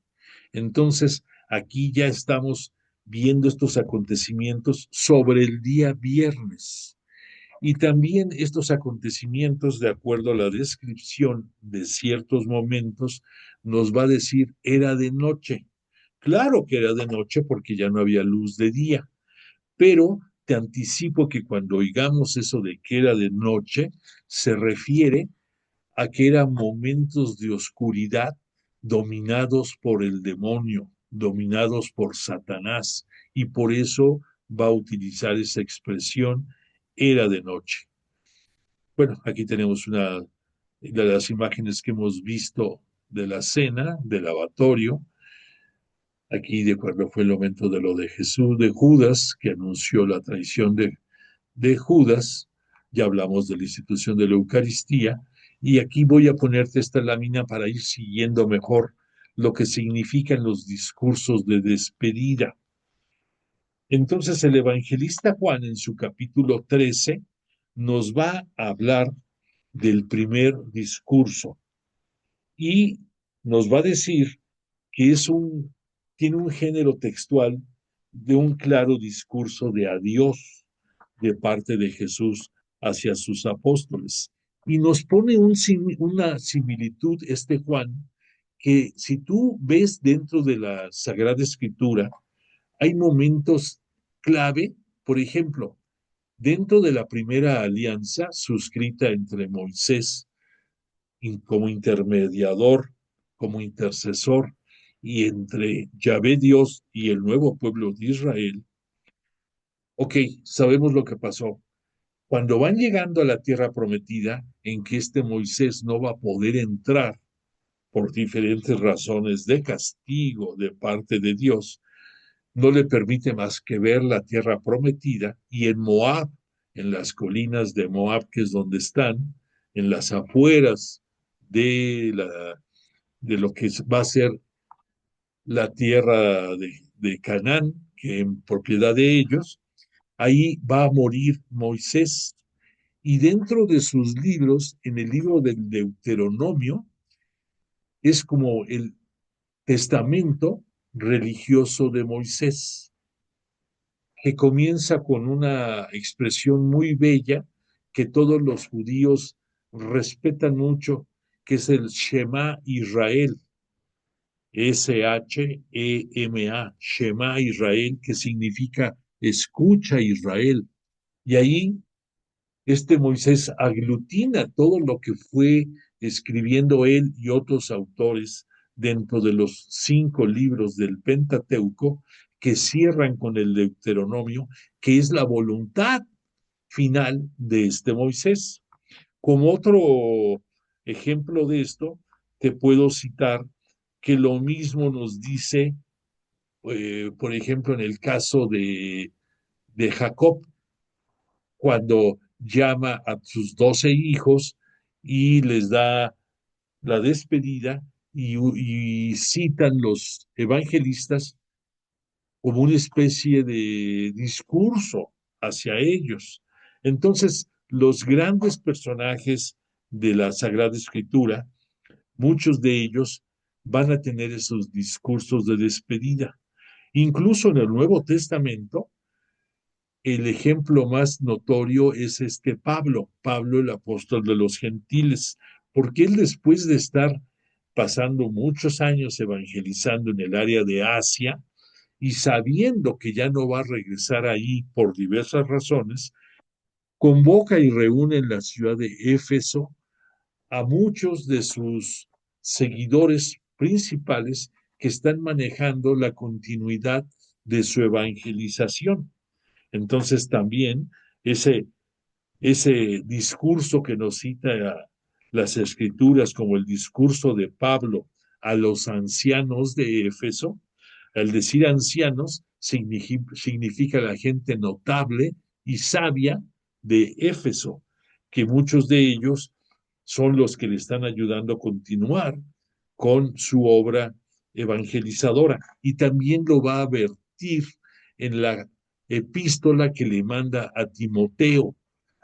Entonces, Aquí ya estamos viendo estos acontecimientos sobre el día viernes. Y también estos acontecimientos, de acuerdo a la descripción de ciertos momentos, nos va a decir era de noche. Claro que era de noche porque ya no había luz de día, pero te anticipo que cuando oigamos eso de que era de noche, se refiere a que eran momentos de oscuridad dominados por el demonio, dominados por Satanás, y por eso va a utilizar esa expresión, era de noche. Bueno, aquí tenemos una de las imágenes que hemos visto de la cena, del lavatorio. Aquí de cuando fue el momento de lo de Jesús, de Judas, que anunció la traición de Judas. Ya hablamos de la institución de la Eucaristía. Y aquí voy a ponerte esta lámina para ir siguiendo mejor lo que significan los discursos de despedida. Entonces el evangelista Juan en su capítulo 13 nos va a hablar del primer discurso y nos va a decir que tiene un género textual de un claro discurso de adiós de parte de Jesús hacia sus apóstoles. Y nos pone una similitud este Juan, que si tú ves dentro de la Sagrada Escritura, hay momentos clave, por ejemplo, dentro de la primera alianza suscrita entre Moisés como intermediador, como intercesor, y entre Yahvé Dios y el nuevo pueblo de Israel, ok, sabemos lo que pasó. Cuando van llegando a la tierra prometida, en que este Moisés no va a poder entrar por diferentes razones de castigo de parte de Dios, no le permite más que ver la tierra prometida y en Moab, en las colinas de Moab, que es donde están, en las afueras de lo que va a ser la tierra de Canaán, que en propiedad de ellos, ahí va a morir Moisés. Y dentro de sus libros, en el libro del Deuteronomio, es como el testamento religioso de Moisés, que comienza con una expresión muy bella que todos los judíos respetan mucho, que es el Shema Israel, Shema, Shema Israel, que significa escucha Israel. Y ahí este Moisés aglutina todo lo que fue escribiendo él y otros autores dentro de los 5 libros del Pentateuco que cierran con el Deuteronomio, que es la voluntad final de este Moisés. Como otro ejemplo de esto, te puedo citar que lo mismo nos dice, por ejemplo, en el caso de Jacob, cuando llama a sus 12 hijos y les da la despedida y citan los evangelistas como una especie de discurso hacia ellos. Entonces, los grandes personajes de la Sagrada Escritura, muchos de ellos van a tener esos discursos de despedida. Incluso en el Nuevo Testamento, el ejemplo más notorio es este Pablo, Pablo el apóstol de los gentiles, porque él después de estar pasando muchos años evangelizando en el área de Asia y sabiendo que ya no va a regresar ahí por diversas razones, convoca y reúne en la ciudad de Éfeso a muchos de sus seguidores principales que están manejando la continuidad de su evangelización. Entonces también ese, ese discurso que nos cita las escrituras como el discurso de Pablo a los ancianos de Éfeso, al decir ancianos significa la gente notable y sabia de Éfeso, que muchos de ellos son los que le están ayudando a continuar con su obra evangelizadora. Y también lo va a vertir en la epístola que le manda a Timoteo.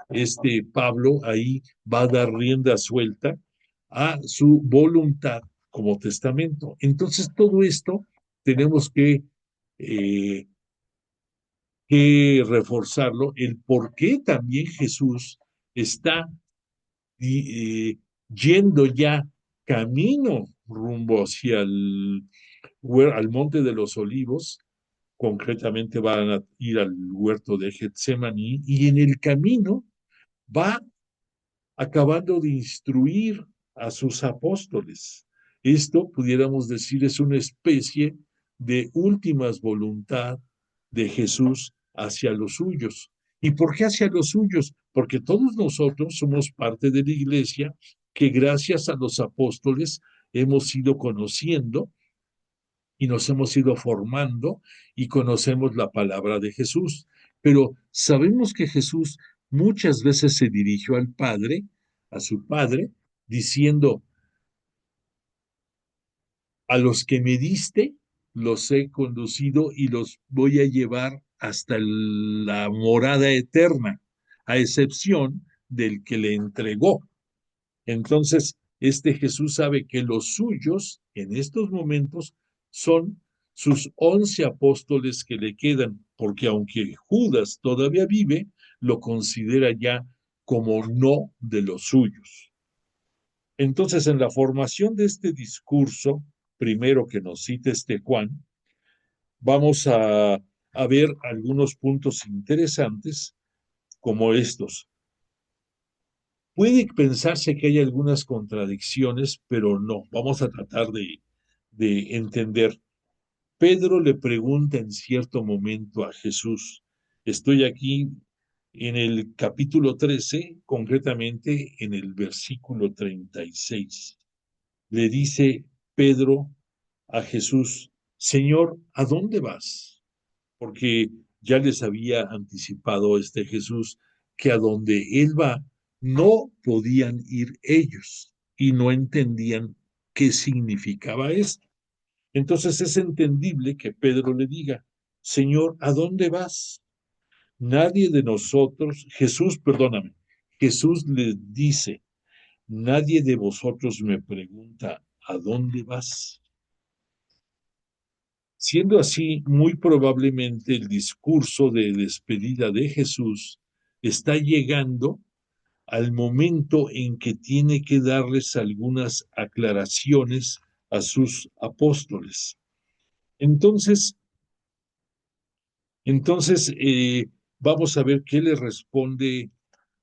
Este Pablo ahí va a dar rienda suelta a su voluntad como testamento. Entonces todo esto tenemos eh, que reforzarlo, el por qué también Jesús está y, yendo ya camino rumbo hacia al Monte de los Olivos. Concretamente van a ir al huerto de Getsemaní y en el camino va acabando de instruir a sus apóstoles. Esto, pudiéramos decir, es una especie de últimas voluntad de Jesús hacia los suyos. ¿Y por qué hacia los suyos? Porque todos nosotros somos parte de la iglesia que gracias a los apóstoles hemos ido conociendo y nos hemos ido formando y conocemos la palabra de Jesús. Pero sabemos que Jesús muchas veces se dirigió al Padre, a su Padre, diciendo, a los que me diste, los he conducido y los voy a llevar hasta la morada eterna, a excepción del que le entregó. Entonces, este Jesús sabe que los suyos en estos momentos son sus 11 apóstoles que le quedan, porque aunque Judas todavía vive, lo considera ya como no de los suyos. Entonces, en la formación de este discurso, primero que nos cita este Juan, vamos a ver algunos puntos interesantes como estos. Puede pensarse que hay algunas contradicciones, pero no. Vamos a tratar de entender. Pedro le pregunta en cierto momento a Jesús, estoy aquí en el capítulo 13, concretamente en el versículo 36. Le dice Pedro a Jesús, Señor, ¿a dónde vas? Porque ya les había anticipado este Jesús que a donde él va no podían ir ellos y no entendían qué significaba esto. Entonces es entendible que Pedro le diga, Señor, ¿a dónde vas? Nadie de nosotros, Jesús, perdóname, Jesús le dice, nadie de vosotros me pregunta, ¿a dónde vas? Siendo así, muy probablemente el discurso de despedida de Jesús está llegando al momento en que tiene que darles algunas aclaraciones a sus apóstoles. Entonces, entonces, vamos a ver qué le responde,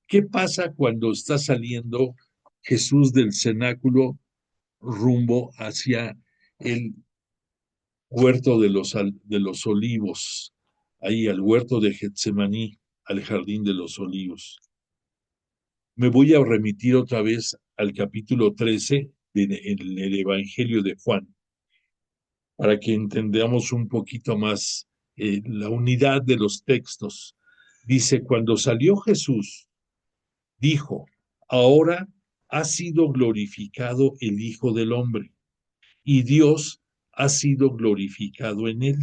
qué pasa cuando está saliendo Jesús del cenáculo rumbo hacia el huerto de los olivos, ahí al huerto de Getsemaní, al jardín de los olivos. Me voy a remitir otra vez al capítulo 13 del Evangelio de Juan, para que entendamos un poquito más la unidad de los textos. Dice, cuando salió Jesús, dijo, ahora ha sido glorificado el Hijo del Hombre, y Dios ha sido glorificado en él.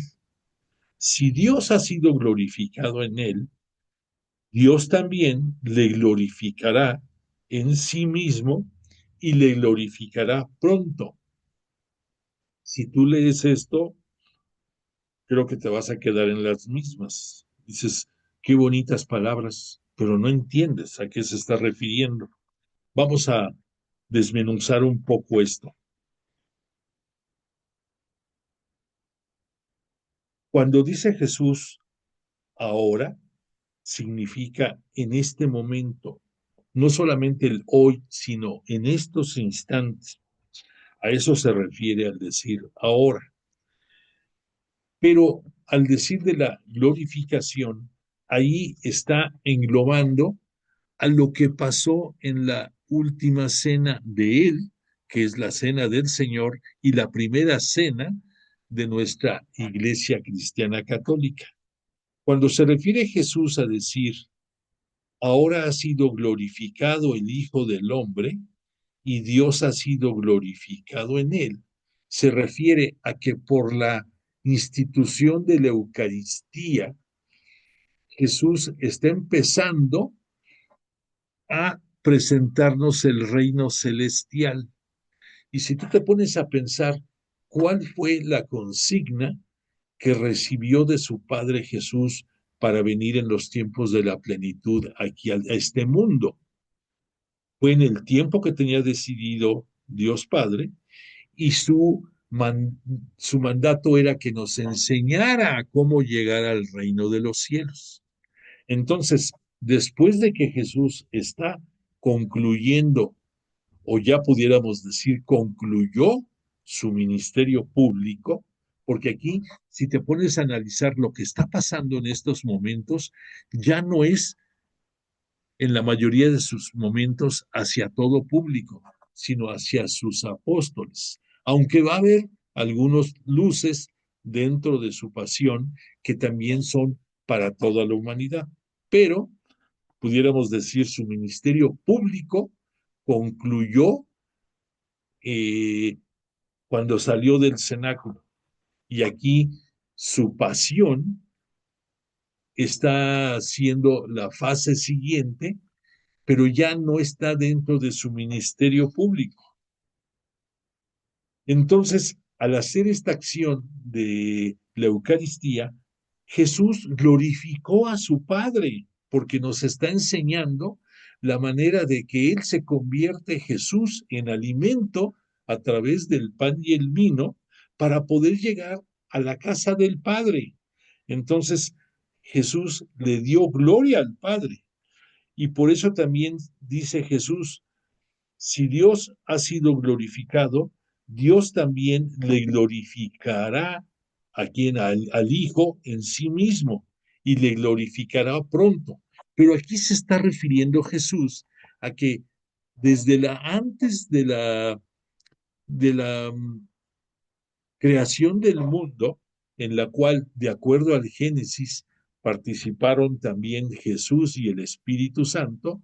Si Dios ha sido glorificado en él, Dios también le glorificará en sí mismo y le glorificará pronto. Si tú lees esto, creo que te vas a quedar en las mismas. Dices, qué bonitas palabras, pero no entiendes a qué se está refiriendo. Vamos a desmenuzar un poco esto. Cuando dice Jesús ahora, significa en este momento, no solamente el hoy, sino en estos instantes. A eso se refiere al decir ahora. Pero al decir de la glorificación, ahí está englobando a lo que pasó en la última cena de él, que es la cena del Señor y la primera cena de nuestra Iglesia Cristiana Católica. Cuando se refiere Jesús a decir, ahora ha sido glorificado el Hijo del Hombre y Dios ha sido glorificado en él, se refiere a que por la institución de la Eucaristía, Jesús está empezando a presentarnos el reino celestial. Y si tú te pones a pensar, cuál fue la consigna que recibió de su Padre Jesús para venir en los tiempos de la plenitud aquí a este mundo. Fue en el tiempo que tenía decidido Dios Padre, y su mandato era que nos enseñara a cómo llegar al reino de los cielos. Entonces, después de que Jesús está concluyendo, o ya pudiéramos decir, concluyó su ministerio público, porque aquí, si te pones a analizar lo que está pasando en estos momentos, ya no es en la mayoría de sus momentos hacia todo público, sino hacia sus apóstoles, aunque va a haber algunos luces dentro de su pasión que también son para toda la humanidad, pero pudiéramos decir su ministerio público concluyó cuando salió del cenáculo, y aquí su pasión está siendo la fase siguiente, pero ya no está dentro de su ministerio público. Entonces, al hacer esta acción de la Eucaristía, Jesús glorificó a su Padre, porque nos está enseñando la manera de que Él se convierte Jesús en alimento a través del pan y el vino para poder llegar a la casa del Padre. Entonces, Jesús le dio gloria al Padre. Y por eso también dice Jesús, si Dios ha sido glorificado, Dios también le glorificará a quien, al Hijo en sí mismo, y le glorificará pronto. Pero aquí se está refiriendo Jesús a que desde antes de la creación del mundo, en la cual, de acuerdo al Génesis, participaron también Jesús y el Espíritu Santo,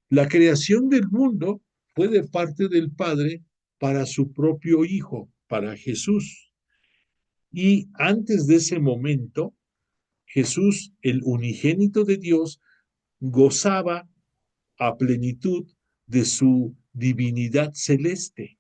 la creación del mundo fue de parte del Padre para su propio Hijo, para Jesús. Y antes de ese momento, Jesús, el unigénito de Dios, gozaba a plenitud de su divinidad celeste.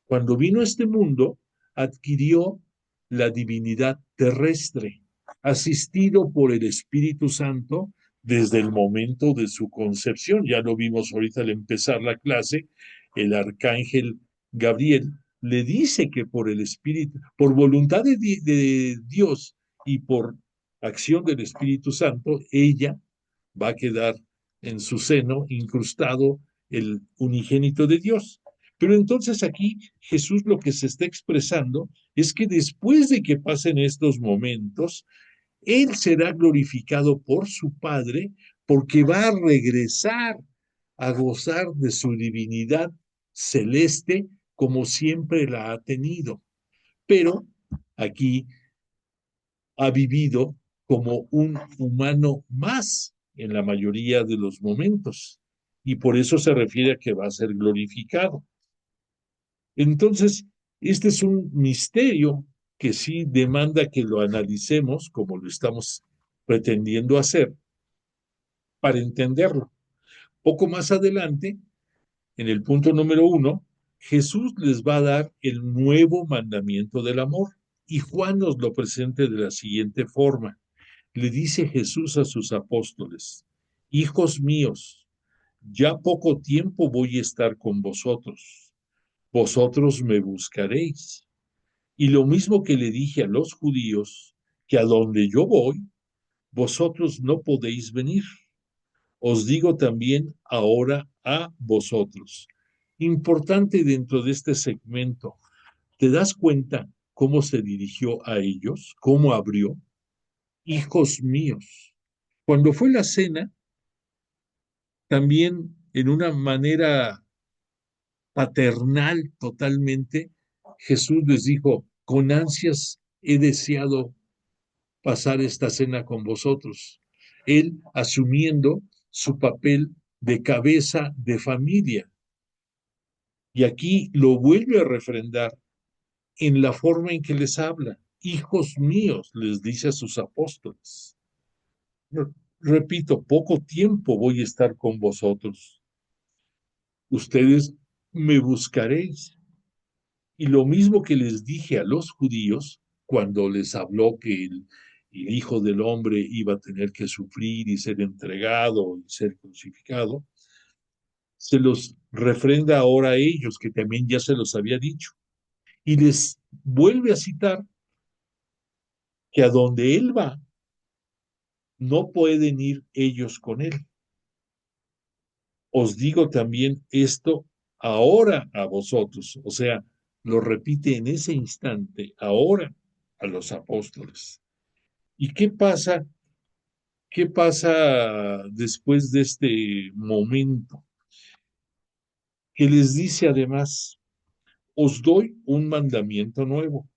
Cuando vino a este mundo, adquirió la divinidad terrestre, asistido por el Espíritu Santo desde el momento de su concepción. Ya lo vimos ahorita al empezar la clase, el arcángel Gabriel le dice que por el Espíritu, por voluntad de Dios y por acción del Espíritu Santo, ella va a quedar en su seno incrustado el unigénito de Dios. Pero entonces aquí Jesús lo que se está expresando es que después de que pasen estos momentos, Él será glorificado por su Padre, porque va a regresar a gozar de su divinidad celeste como siempre la ha tenido. Pero aquí ha vivido como un humano más en la mayoría de los momentos, y por eso se refiere a que va a ser glorificado. Entonces, este es un misterio que sí demanda que lo analicemos como lo estamos pretendiendo hacer para entenderlo. Poco más adelante, en el punto número 1, Jesús les va a dar el nuevo mandamiento del amor, y Juan nos lo presenta de la siguiente forma. Le dice Jesús a sus apóstoles: hijos míos, ya poco tiempo voy a estar con vosotros. Vosotros me buscaréis. Y lo mismo que le dije a los judíos, que a donde yo voy, vosotros no podéis venir. Os digo también ahora a vosotros. Importante dentro de este segmento, ¿te das cuenta cómo se dirigió a ellos? ¿Cómo abrió? Hijos míos. Cuando fue la cena, también en una manera paternal totalmente, Jesús les dijo: con ansias he deseado pasar esta cena con vosotros. Él asumiendo su papel de cabeza de familia. Y aquí lo vuelve a refrendar en la forma en que les habla. Hijos míos, les dice a sus apóstoles. Repito, poco tiempo voy a estar con vosotros. Ustedes me buscaréis. Y lo mismo que les dije a los judíos cuando les habló que el Hijo del Hombre iba a tener que sufrir y ser entregado y ser crucificado, se los refrenda ahora a ellos, que también ya se los había dicho. Y les vuelve a citar que a donde Él va, no pueden ir ellos con Él. Os digo también esto ahora a vosotros, o sea, lo repite en ese instante, ahora a los apóstoles. ¿Y qué pasa? ¿Qué pasa después de este momento? Que les dice además, os doy un mandamiento nuevo,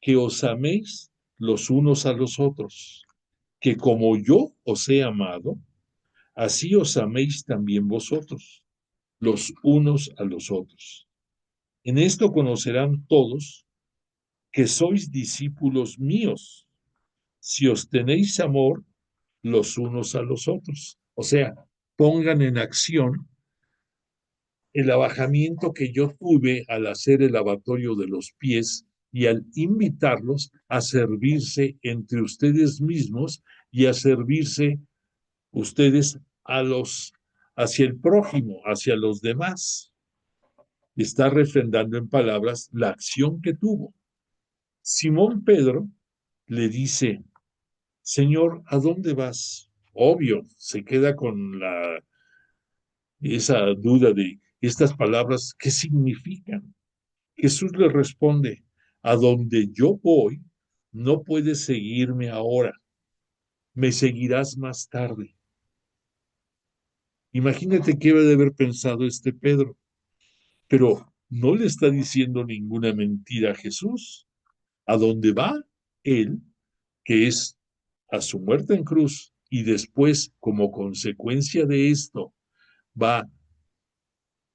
que os améis los unos a los otros, que como yo os he amado, así os améis también vosotros, los unos a los otros. En esto conocerán todos que sois discípulos míos, si os tenéis amor los unos a los otros. O sea, pongan en acción el abajamiento que yo tuve al hacer el lavatorio de los pies y al invitarlos a servirse entre ustedes mismos y a servirse ustedes a los hacia el prójimo, hacia los demás. Está refrendando en palabras la acción que tuvo. Simón Pedro le dice, Señor, ¿a dónde vas? Obvio, se queda con esa duda de estas palabras, ¿qué significan? Jesús le responde, a donde yo voy, no puedes seguirme ahora, me seguirás más tarde. Imagínate qué debe de haber pensado este Pedro, pero no le está diciendo ninguna mentira a Jesús. A donde va él, que es a su muerte en cruz, y después, como consecuencia de esto, va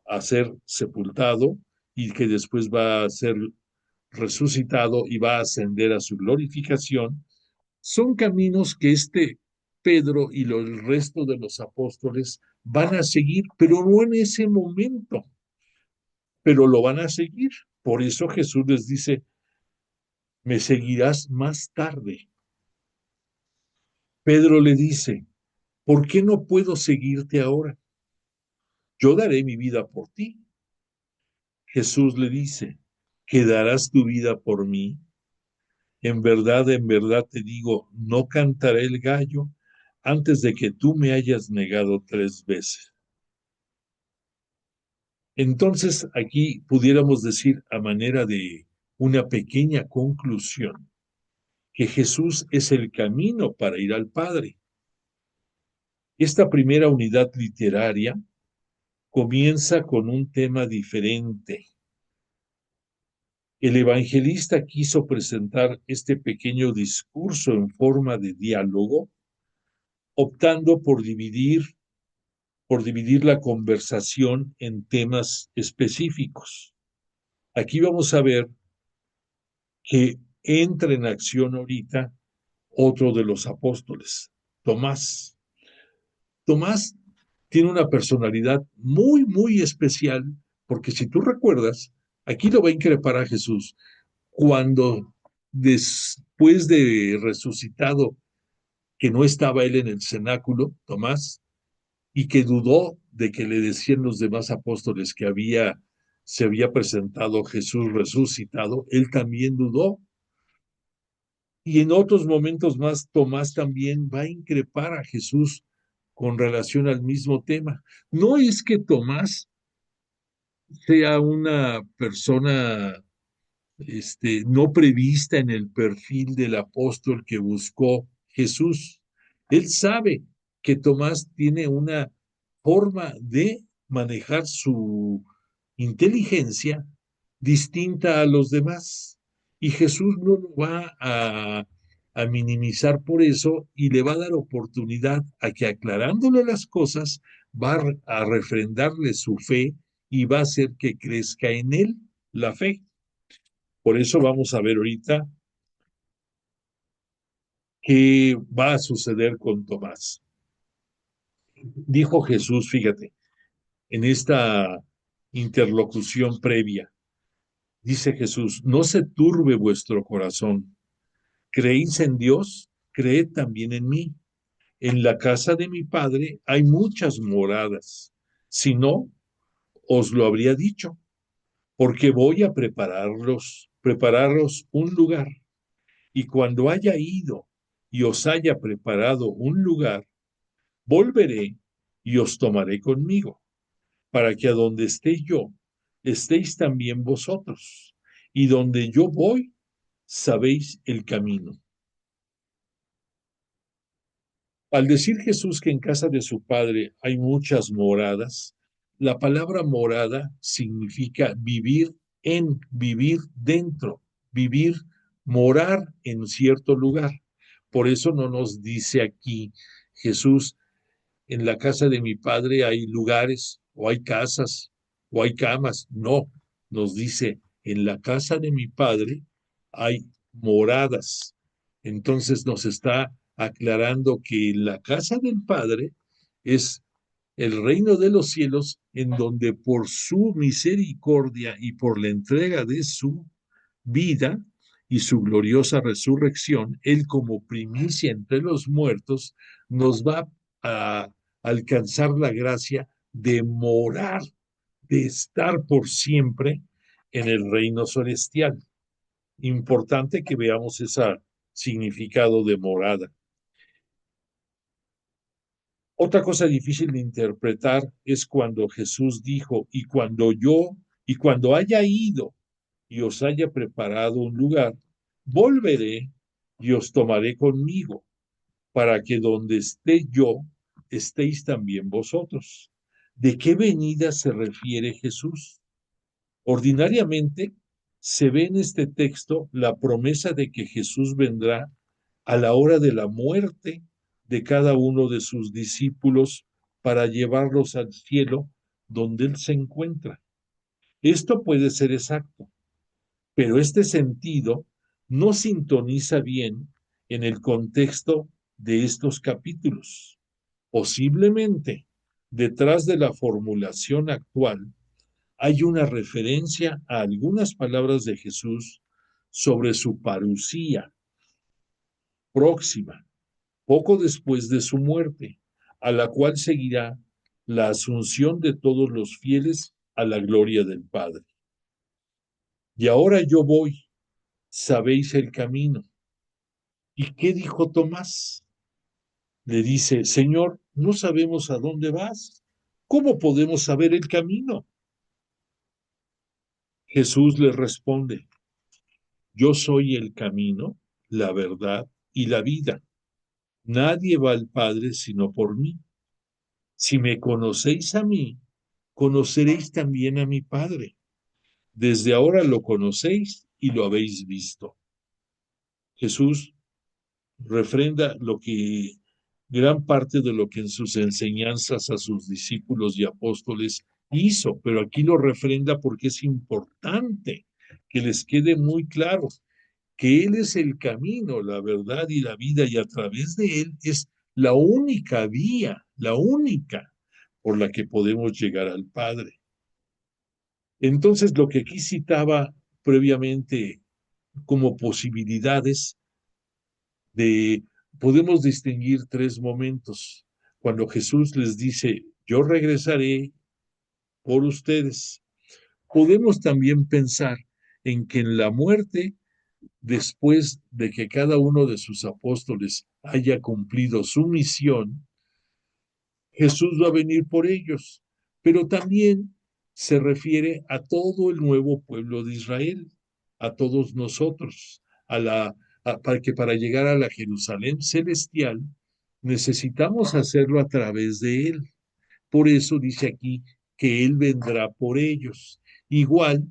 a ser sepultado y que después va a ser resucitado y va a ascender a su glorificación, son caminos que este Pedro y el resto de los apóstoles van a seguir, pero no en ese momento, pero lo van a seguir. Por eso Jesús les dice, me seguirás más tarde. Pedro le dice, ¿por qué no puedo seguirte ahora? Yo daré mi vida por ti. Jesús le dice, ¿quedarás tu vida por mí? En verdad te digo, no cantaré el gallo antes de que tú me hayas negado 3 veces. Entonces, aquí pudiéramos decir a manera de una pequeña conclusión, que Jesús es el camino para ir al Padre. Esta primera unidad literaria comienza con un tema diferente. El evangelista quiso presentar este pequeño discurso en forma de diálogo, optando por dividir la conversación en temas específicos. Aquí vamos a ver que entra en acción ahorita otro de los apóstoles, Tomás. Tomás tiene una personalidad muy, muy especial, porque si tú recuerdas, aquí lo va a increpar a Jesús, cuando después de resucitado, que no estaba él en el cenáculo, Tomás, y que dudó de que le decían los demás apóstoles que se había presentado Jesús resucitado, él también dudó. Y en otros momentos más, Tomás también va a increpar a Jesús con relación al mismo tema. No es que Tomás sea una persona no prevista en el perfil del apóstol que buscó Jesús. Él sabe que Tomás tiene una forma de manejar su inteligencia distinta a los demás. Y Jesús no lo va a minimizar por eso y le va a dar oportunidad a que aclarándole las cosas va a refrendarle su fe y va a hacer que crezca en él la fe. Por eso vamos a ver ahorita qué va a suceder con Tomás. Dijo Jesús, fíjate, en esta interlocución previa, Dice Jesús, no se turbe vuestro corazón. ¿Creéis en Dios? Creed también en mí. En la casa de mi Padre hay muchas moradas. Si no, os lo habría dicho, porque voy a prepararos un lugar. Y cuando haya ido y os haya preparado un lugar, volveré y os tomaré conmigo, para que a donde esté yo, estéis también vosotros. Y donde yo voy, sabéis el camino. Al decir Jesús que en casa de su Padre hay muchas moradas, la palabra morada significa vivir dentro, vivir, morar en cierto lugar. Por eso no nos dice aquí Jesús, en la casa de mi Padre hay lugares o hay casas o hay camas. No, nos dice, en la casa de mi Padre hay moradas. Entonces nos está aclarando que la casa del Padre es el reino de los cielos, en donde por su misericordia y por la entrega de su vida y su gloriosa resurrección, Él como primicia entre los muertos nos va a alcanzar la gracia de morar, de estar por siempre en el reino celestial. Importante que veamos ese significado de morada. Otra cosa difícil de interpretar es cuando Jesús dijo, y cuando haya ido y os haya preparado un lugar, volveré y os tomaré conmigo, para que donde esté yo, estéis también vosotros. ¿De qué venida se refiere Jesús? Ordinariamente se ve en este texto la promesa de que Jesús vendrá a la hora de la muerte de cada uno de sus discípulos para llevarlos al cielo donde Él se encuentra. Esto puede ser exacto, pero este sentido no sintoniza bien en el contexto de estos capítulos. Posiblemente, detrás de la formulación actual, hay una referencia a algunas palabras de Jesús sobre su parucía próxima, poco después de su muerte, a la cual seguirá la asunción de todos los fieles a la gloria del Padre. Y ahora yo voy, sabéis el camino. ¿Y qué dijo Tomás? Le dice, Señor, no sabemos a dónde vas. ¿Cómo podemos saber el camino? Jesús le responde, yo soy el camino, la verdad y la vida. Nadie va al Padre sino por mí. Si me conocéis a mí, conoceréis también a mi Padre. Desde ahora lo conocéis y lo habéis visto. Jesús refrenda lo que gran parte de lo que en sus enseñanzas a sus discípulos y apóstoles hizo, pero aquí lo refrenda porque es importante que les quede muy claro que Él es el camino, la verdad y la vida, y a través de Él es la única vía, la única por la que podemos llegar al Padre. Entonces, lo que aquí citaba previamente como posibilidades de, podemos distinguir tres momentos. Cuando Jesús les dice, yo regresaré por ustedes. Podemos también pensar en que en la muerte, después de que cada uno de sus apóstoles haya cumplido su misión, Jesús va a venir por ellos, pero también se refiere a todo el nuevo pueblo de Israel, a todos nosotros, para que para llegar a la Jerusalén celestial necesitamos hacerlo a través de Él. Por eso dice aquí que Él vendrá por ellos. Igual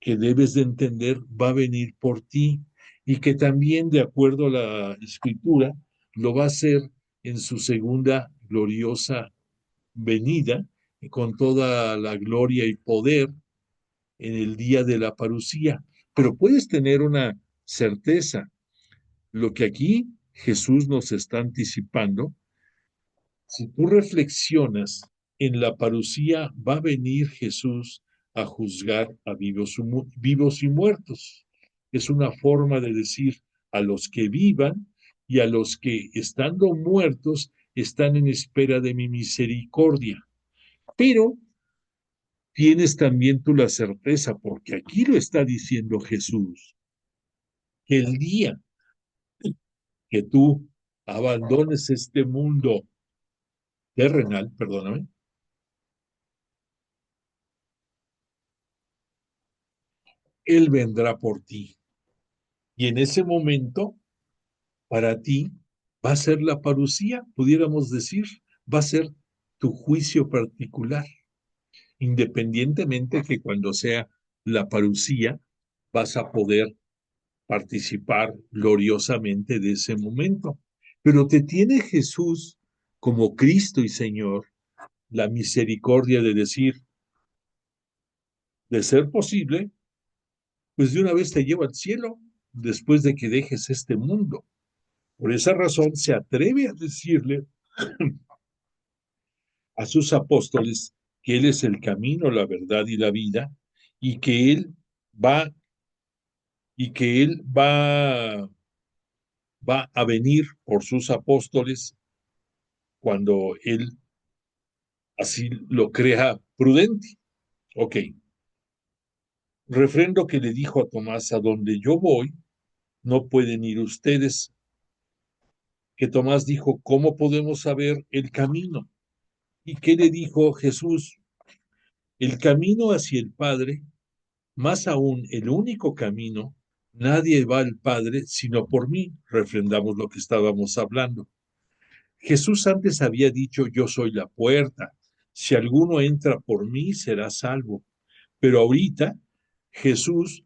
que debes de entender, va a venir por ti y que también, de acuerdo a la Escritura, lo va a hacer en su segunda gloriosa venida, con toda la gloria y poder en el día de la parucía. Pero puedes tener una certeza, lo que aquí Jesús nos está anticipando, si tú reflexionas, en la parucía va a venir Jesús a juzgar a vivos y muertos. Es una forma de decir a los que vivan y a los que, estando muertos, están en espera de mi misericordia. Pero tienes también tú la certeza, porque aquí lo está diciendo Jesús, que el día que tú abandones este mundo terrenal, perdóname, Él vendrá por ti. Y en ese momento, para ti, va a ser la parucía, pudiéramos decir, va a ser tu juicio particular, independientemente que cuando sea la parucía, vas a poder participar gloriosamente de ese momento. Pero te tiene Jesús como Cristo y Señor la misericordia de decir, de ser posible, pues de una vez te lleva al cielo después de que dejes este mundo. Por esa razón se atreve a decirle a sus apóstoles que Él es el camino, la verdad y la vida, y que Él va, y que Él va a venir por sus apóstoles cuando Él así lo crea prudente. Ok. Refrendo que le dijo a Tomás, a donde yo voy, no pueden ir ustedes. Que Tomás dijo, ¿cómo podemos saber el camino? ¿Y qué le dijo Jesús? El camino hacia el Padre, más aún el único camino, nadie va al Padre sino por mí. Refrendamos lo que estábamos hablando. Jesús antes había dicho, yo soy la puerta. Si alguno entra por mí, será salvo. Pero ahorita Jesús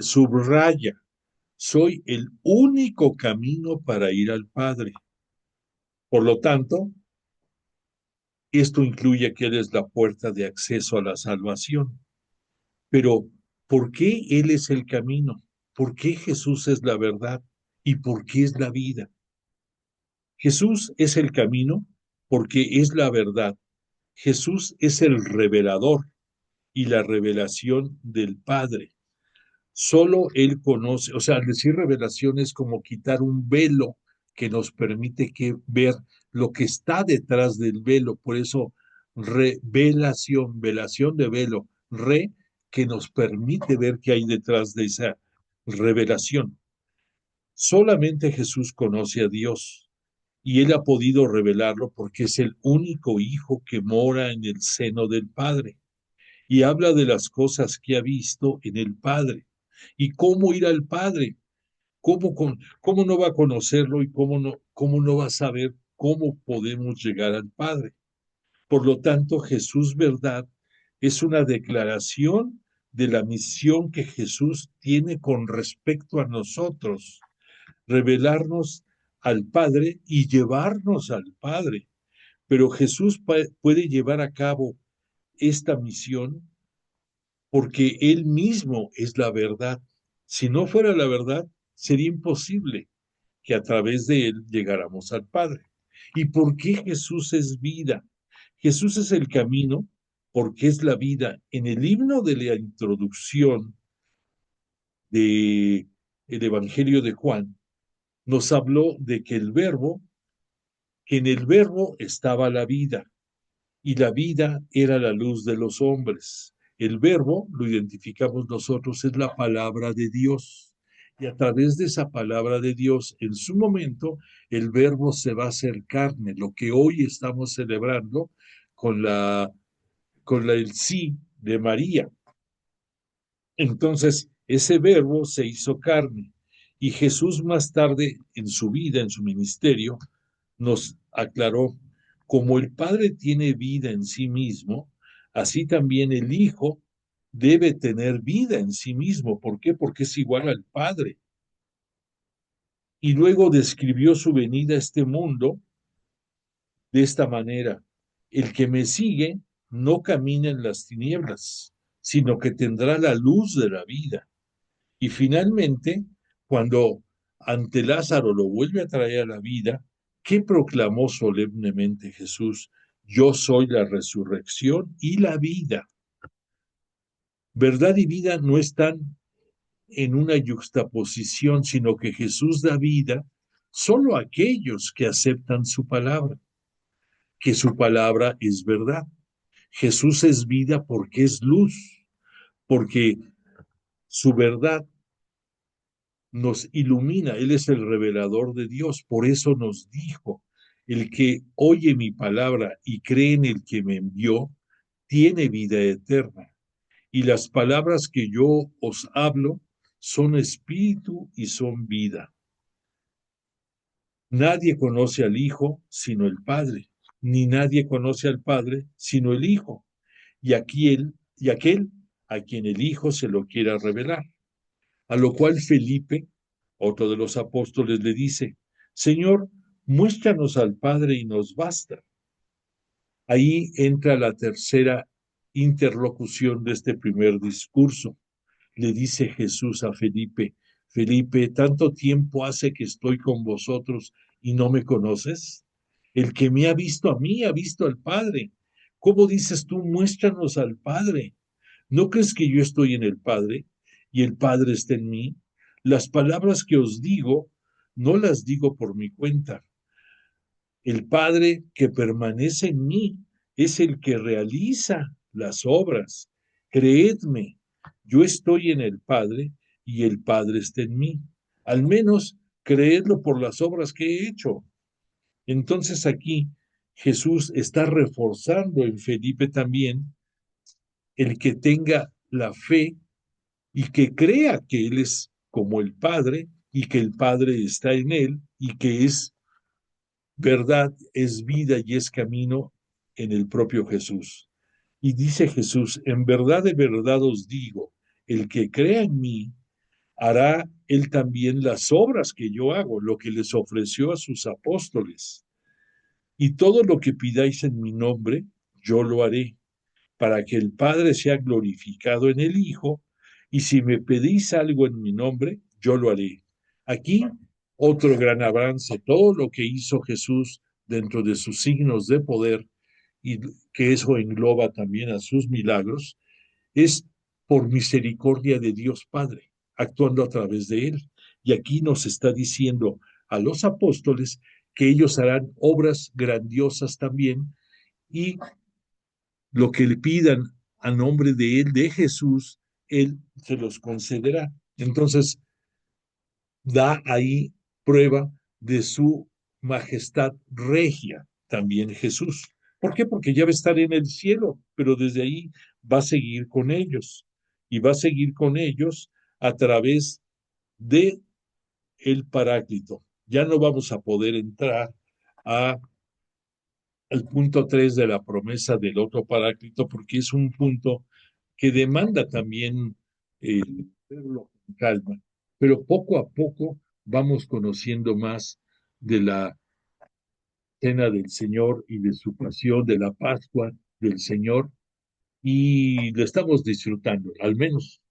subraya, soy el único camino para ir al Padre. Por lo tanto, esto incluye que Él es la puerta de acceso a la salvación. Pero, ¿por qué Él es el camino? ¿Por qué Jesús es la verdad? ¿Y por qué es la vida? Jesús es el camino porque es la verdad. Jesús es el revelador y la revelación del Padre. Solo Él conoce, o sea, al decir revelación es como quitar un velo que nos permite ver lo que está detrás del velo. Por eso, revelación, velación de velo, que nos permite ver qué hay detrás de esa revelación. Solamente Jesús conoce a Dios y Él ha podido revelarlo porque es el único Hijo que mora en el seno del Padre y habla de las cosas que ha visto en el Padre. ¿Y cómo ir al Padre? ¿Cómo no va a conocerlo y cómo no va a saber cómo podemos llegar al Padre? Por lo tanto, Jesús verdad es una declaración de la misión que Jesús tiene con respecto a nosotros, revelarnos al Padre y llevarnos al Padre. Pero Jesús puede llevar a cabo esta misión porque Él mismo es la verdad. Si no fuera la verdad, sería imposible que a través de Él llegáramos al Padre. ¿Y por qué Jesús es vida? Jesús es el camino porque es la vida. En el himno de la introducción del Evangelio de Juan, nos habló de que que en el verbo estaba la vida, y la vida era la luz de los hombres. El verbo, lo identificamos nosotros, es la palabra de Dios. Y a través de esa palabra de Dios, en su momento, el verbo se va a hacer carne, lo que hoy estamos celebrando con el sí de María. Entonces, ese verbo se hizo carne. Y Jesús más tarde, en su vida, en su ministerio, nos aclaró, como el Padre tiene vida en sí mismo, así también el Hijo debe tener vida en sí mismo. ¿Por qué? Porque es igual al Padre. Y luego describió su venida a este mundo de esta manera. El que me sigue no camina en las tinieblas, sino que tendrá la luz de la vida. Y finalmente, cuando ante Lázaro lo vuelve a traer a la vida, ¿qué proclamó solemnemente Jesús? Yo soy la resurrección y la vida. Verdad y vida no están en una yuxtaposición, sino que Jesús da vida solo a aquellos que aceptan su palabra, que su palabra es verdad. Jesús es vida porque es luz, porque su verdad nos ilumina, Él es el revelador de Dios, por eso nos dijo, el que oye mi palabra y cree en el que me envió, tiene vida eterna. Y las palabras que yo os hablo son espíritu y son vida. Nadie conoce al Hijo sino el Padre, ni nadie conoce al Padre sino el Hijo, y aquel a quien el Hijo se lo quiera revelar. A lo cual Felipe, otro de los apóstoles, le dice, Señor, muéstranos al Padre y nos basta. Ahí entra la tercera interlocución de este primer discurso. Le dice Jesús a Felipe, Felipe, ¿tanto tiempo hace que estoy con vosotros y no me conoces? El que me ha visto a mí, ha visto al Padre. ¿Cómo dices tú, muéstranos al Padre? ¿No crees que yo estoy en el Padre y el Padre está en mí? Las palabras que os digo, no las digo por mi cuenta. El Padre que permanece en mí es el que realiza las obras. Creedme, yo estoy en el Padre y el Padre está en mí. Al menos creedlo por las obras que he hecho. Entonces aquí Jesús está reforzando en Felipe también el que tenga la fe y que crea que Él es como el Padre y que el Padre está en Él y que es verdad, es vida y es camino en el propio Jesús. Y dice Jesús, de verdad os digo, el que crea en mí, hará él también las obras que yo hago, lo que les ofreció a sus apóstoles. Y todo lo que pidáis en mi nombre, yo lo haré, para que el Padre sea glorificado en el Hijo, y si me pedís algo en mi nombre, yo lo haré. Aquí otro gran avance, todo lo que hizo Jesús dentro de sus signos de poder, y que eso engloba también a sus milagros, es por misericordia de Dios Padre, actuando a través de él. Y aquí nos está diciendo a los apóstoles que ellos harán obras grandiosas también, y lo que le pidan a nombre de él, de Jesús, él se los concederá. Entonces, da ahí prueba de su majestad regia también Jesús. ¿Por qué? Porque ya va a estar en el cielo, pero desde ahí va a seguir con ellos y va a seguir con ellos a través de el Paráclito. Ya no vamos a poder entrar a el punto 3 de la promesa del otro Paráclito porque es un punto que demanda también verlo con calma, pero poco a poco vamos conociendo más de la cena del Señor y de su pasión, de la Pascua del Señor, y lo estamos disfrutando, al menos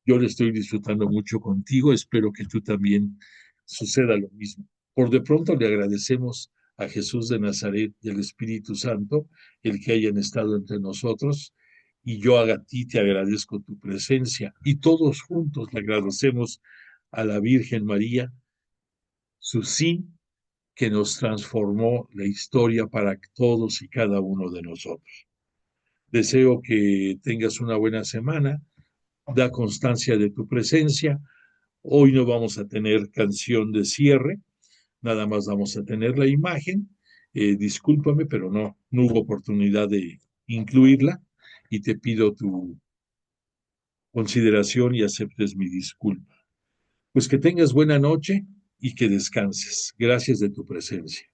yo lo estoy disfrutando mucho contigo, espero que tú también suceda lo mismo. Por de pronto le agradecemos a Jesús de Nazaret y al Espíritu Santo el que hayan estado entre nosotros, y yo a ti te agradezco tu presencia, y todos juntos le agradecemos a la Virgen María su sí que nos transformó la historia para todos y cada uno de nosotros. Deseo que tengas una buena semana, da constancia de tu presencia. Hoy no vamos a tener canción de cierre, nada más vamos a tener la imagen. Discúlpame, pero no hubo oportunidad de incluirla, y te pido tu consideración y aceptes mi disculpa. Pues que tengas buena noche y que descanses. Gracias de tu presencia.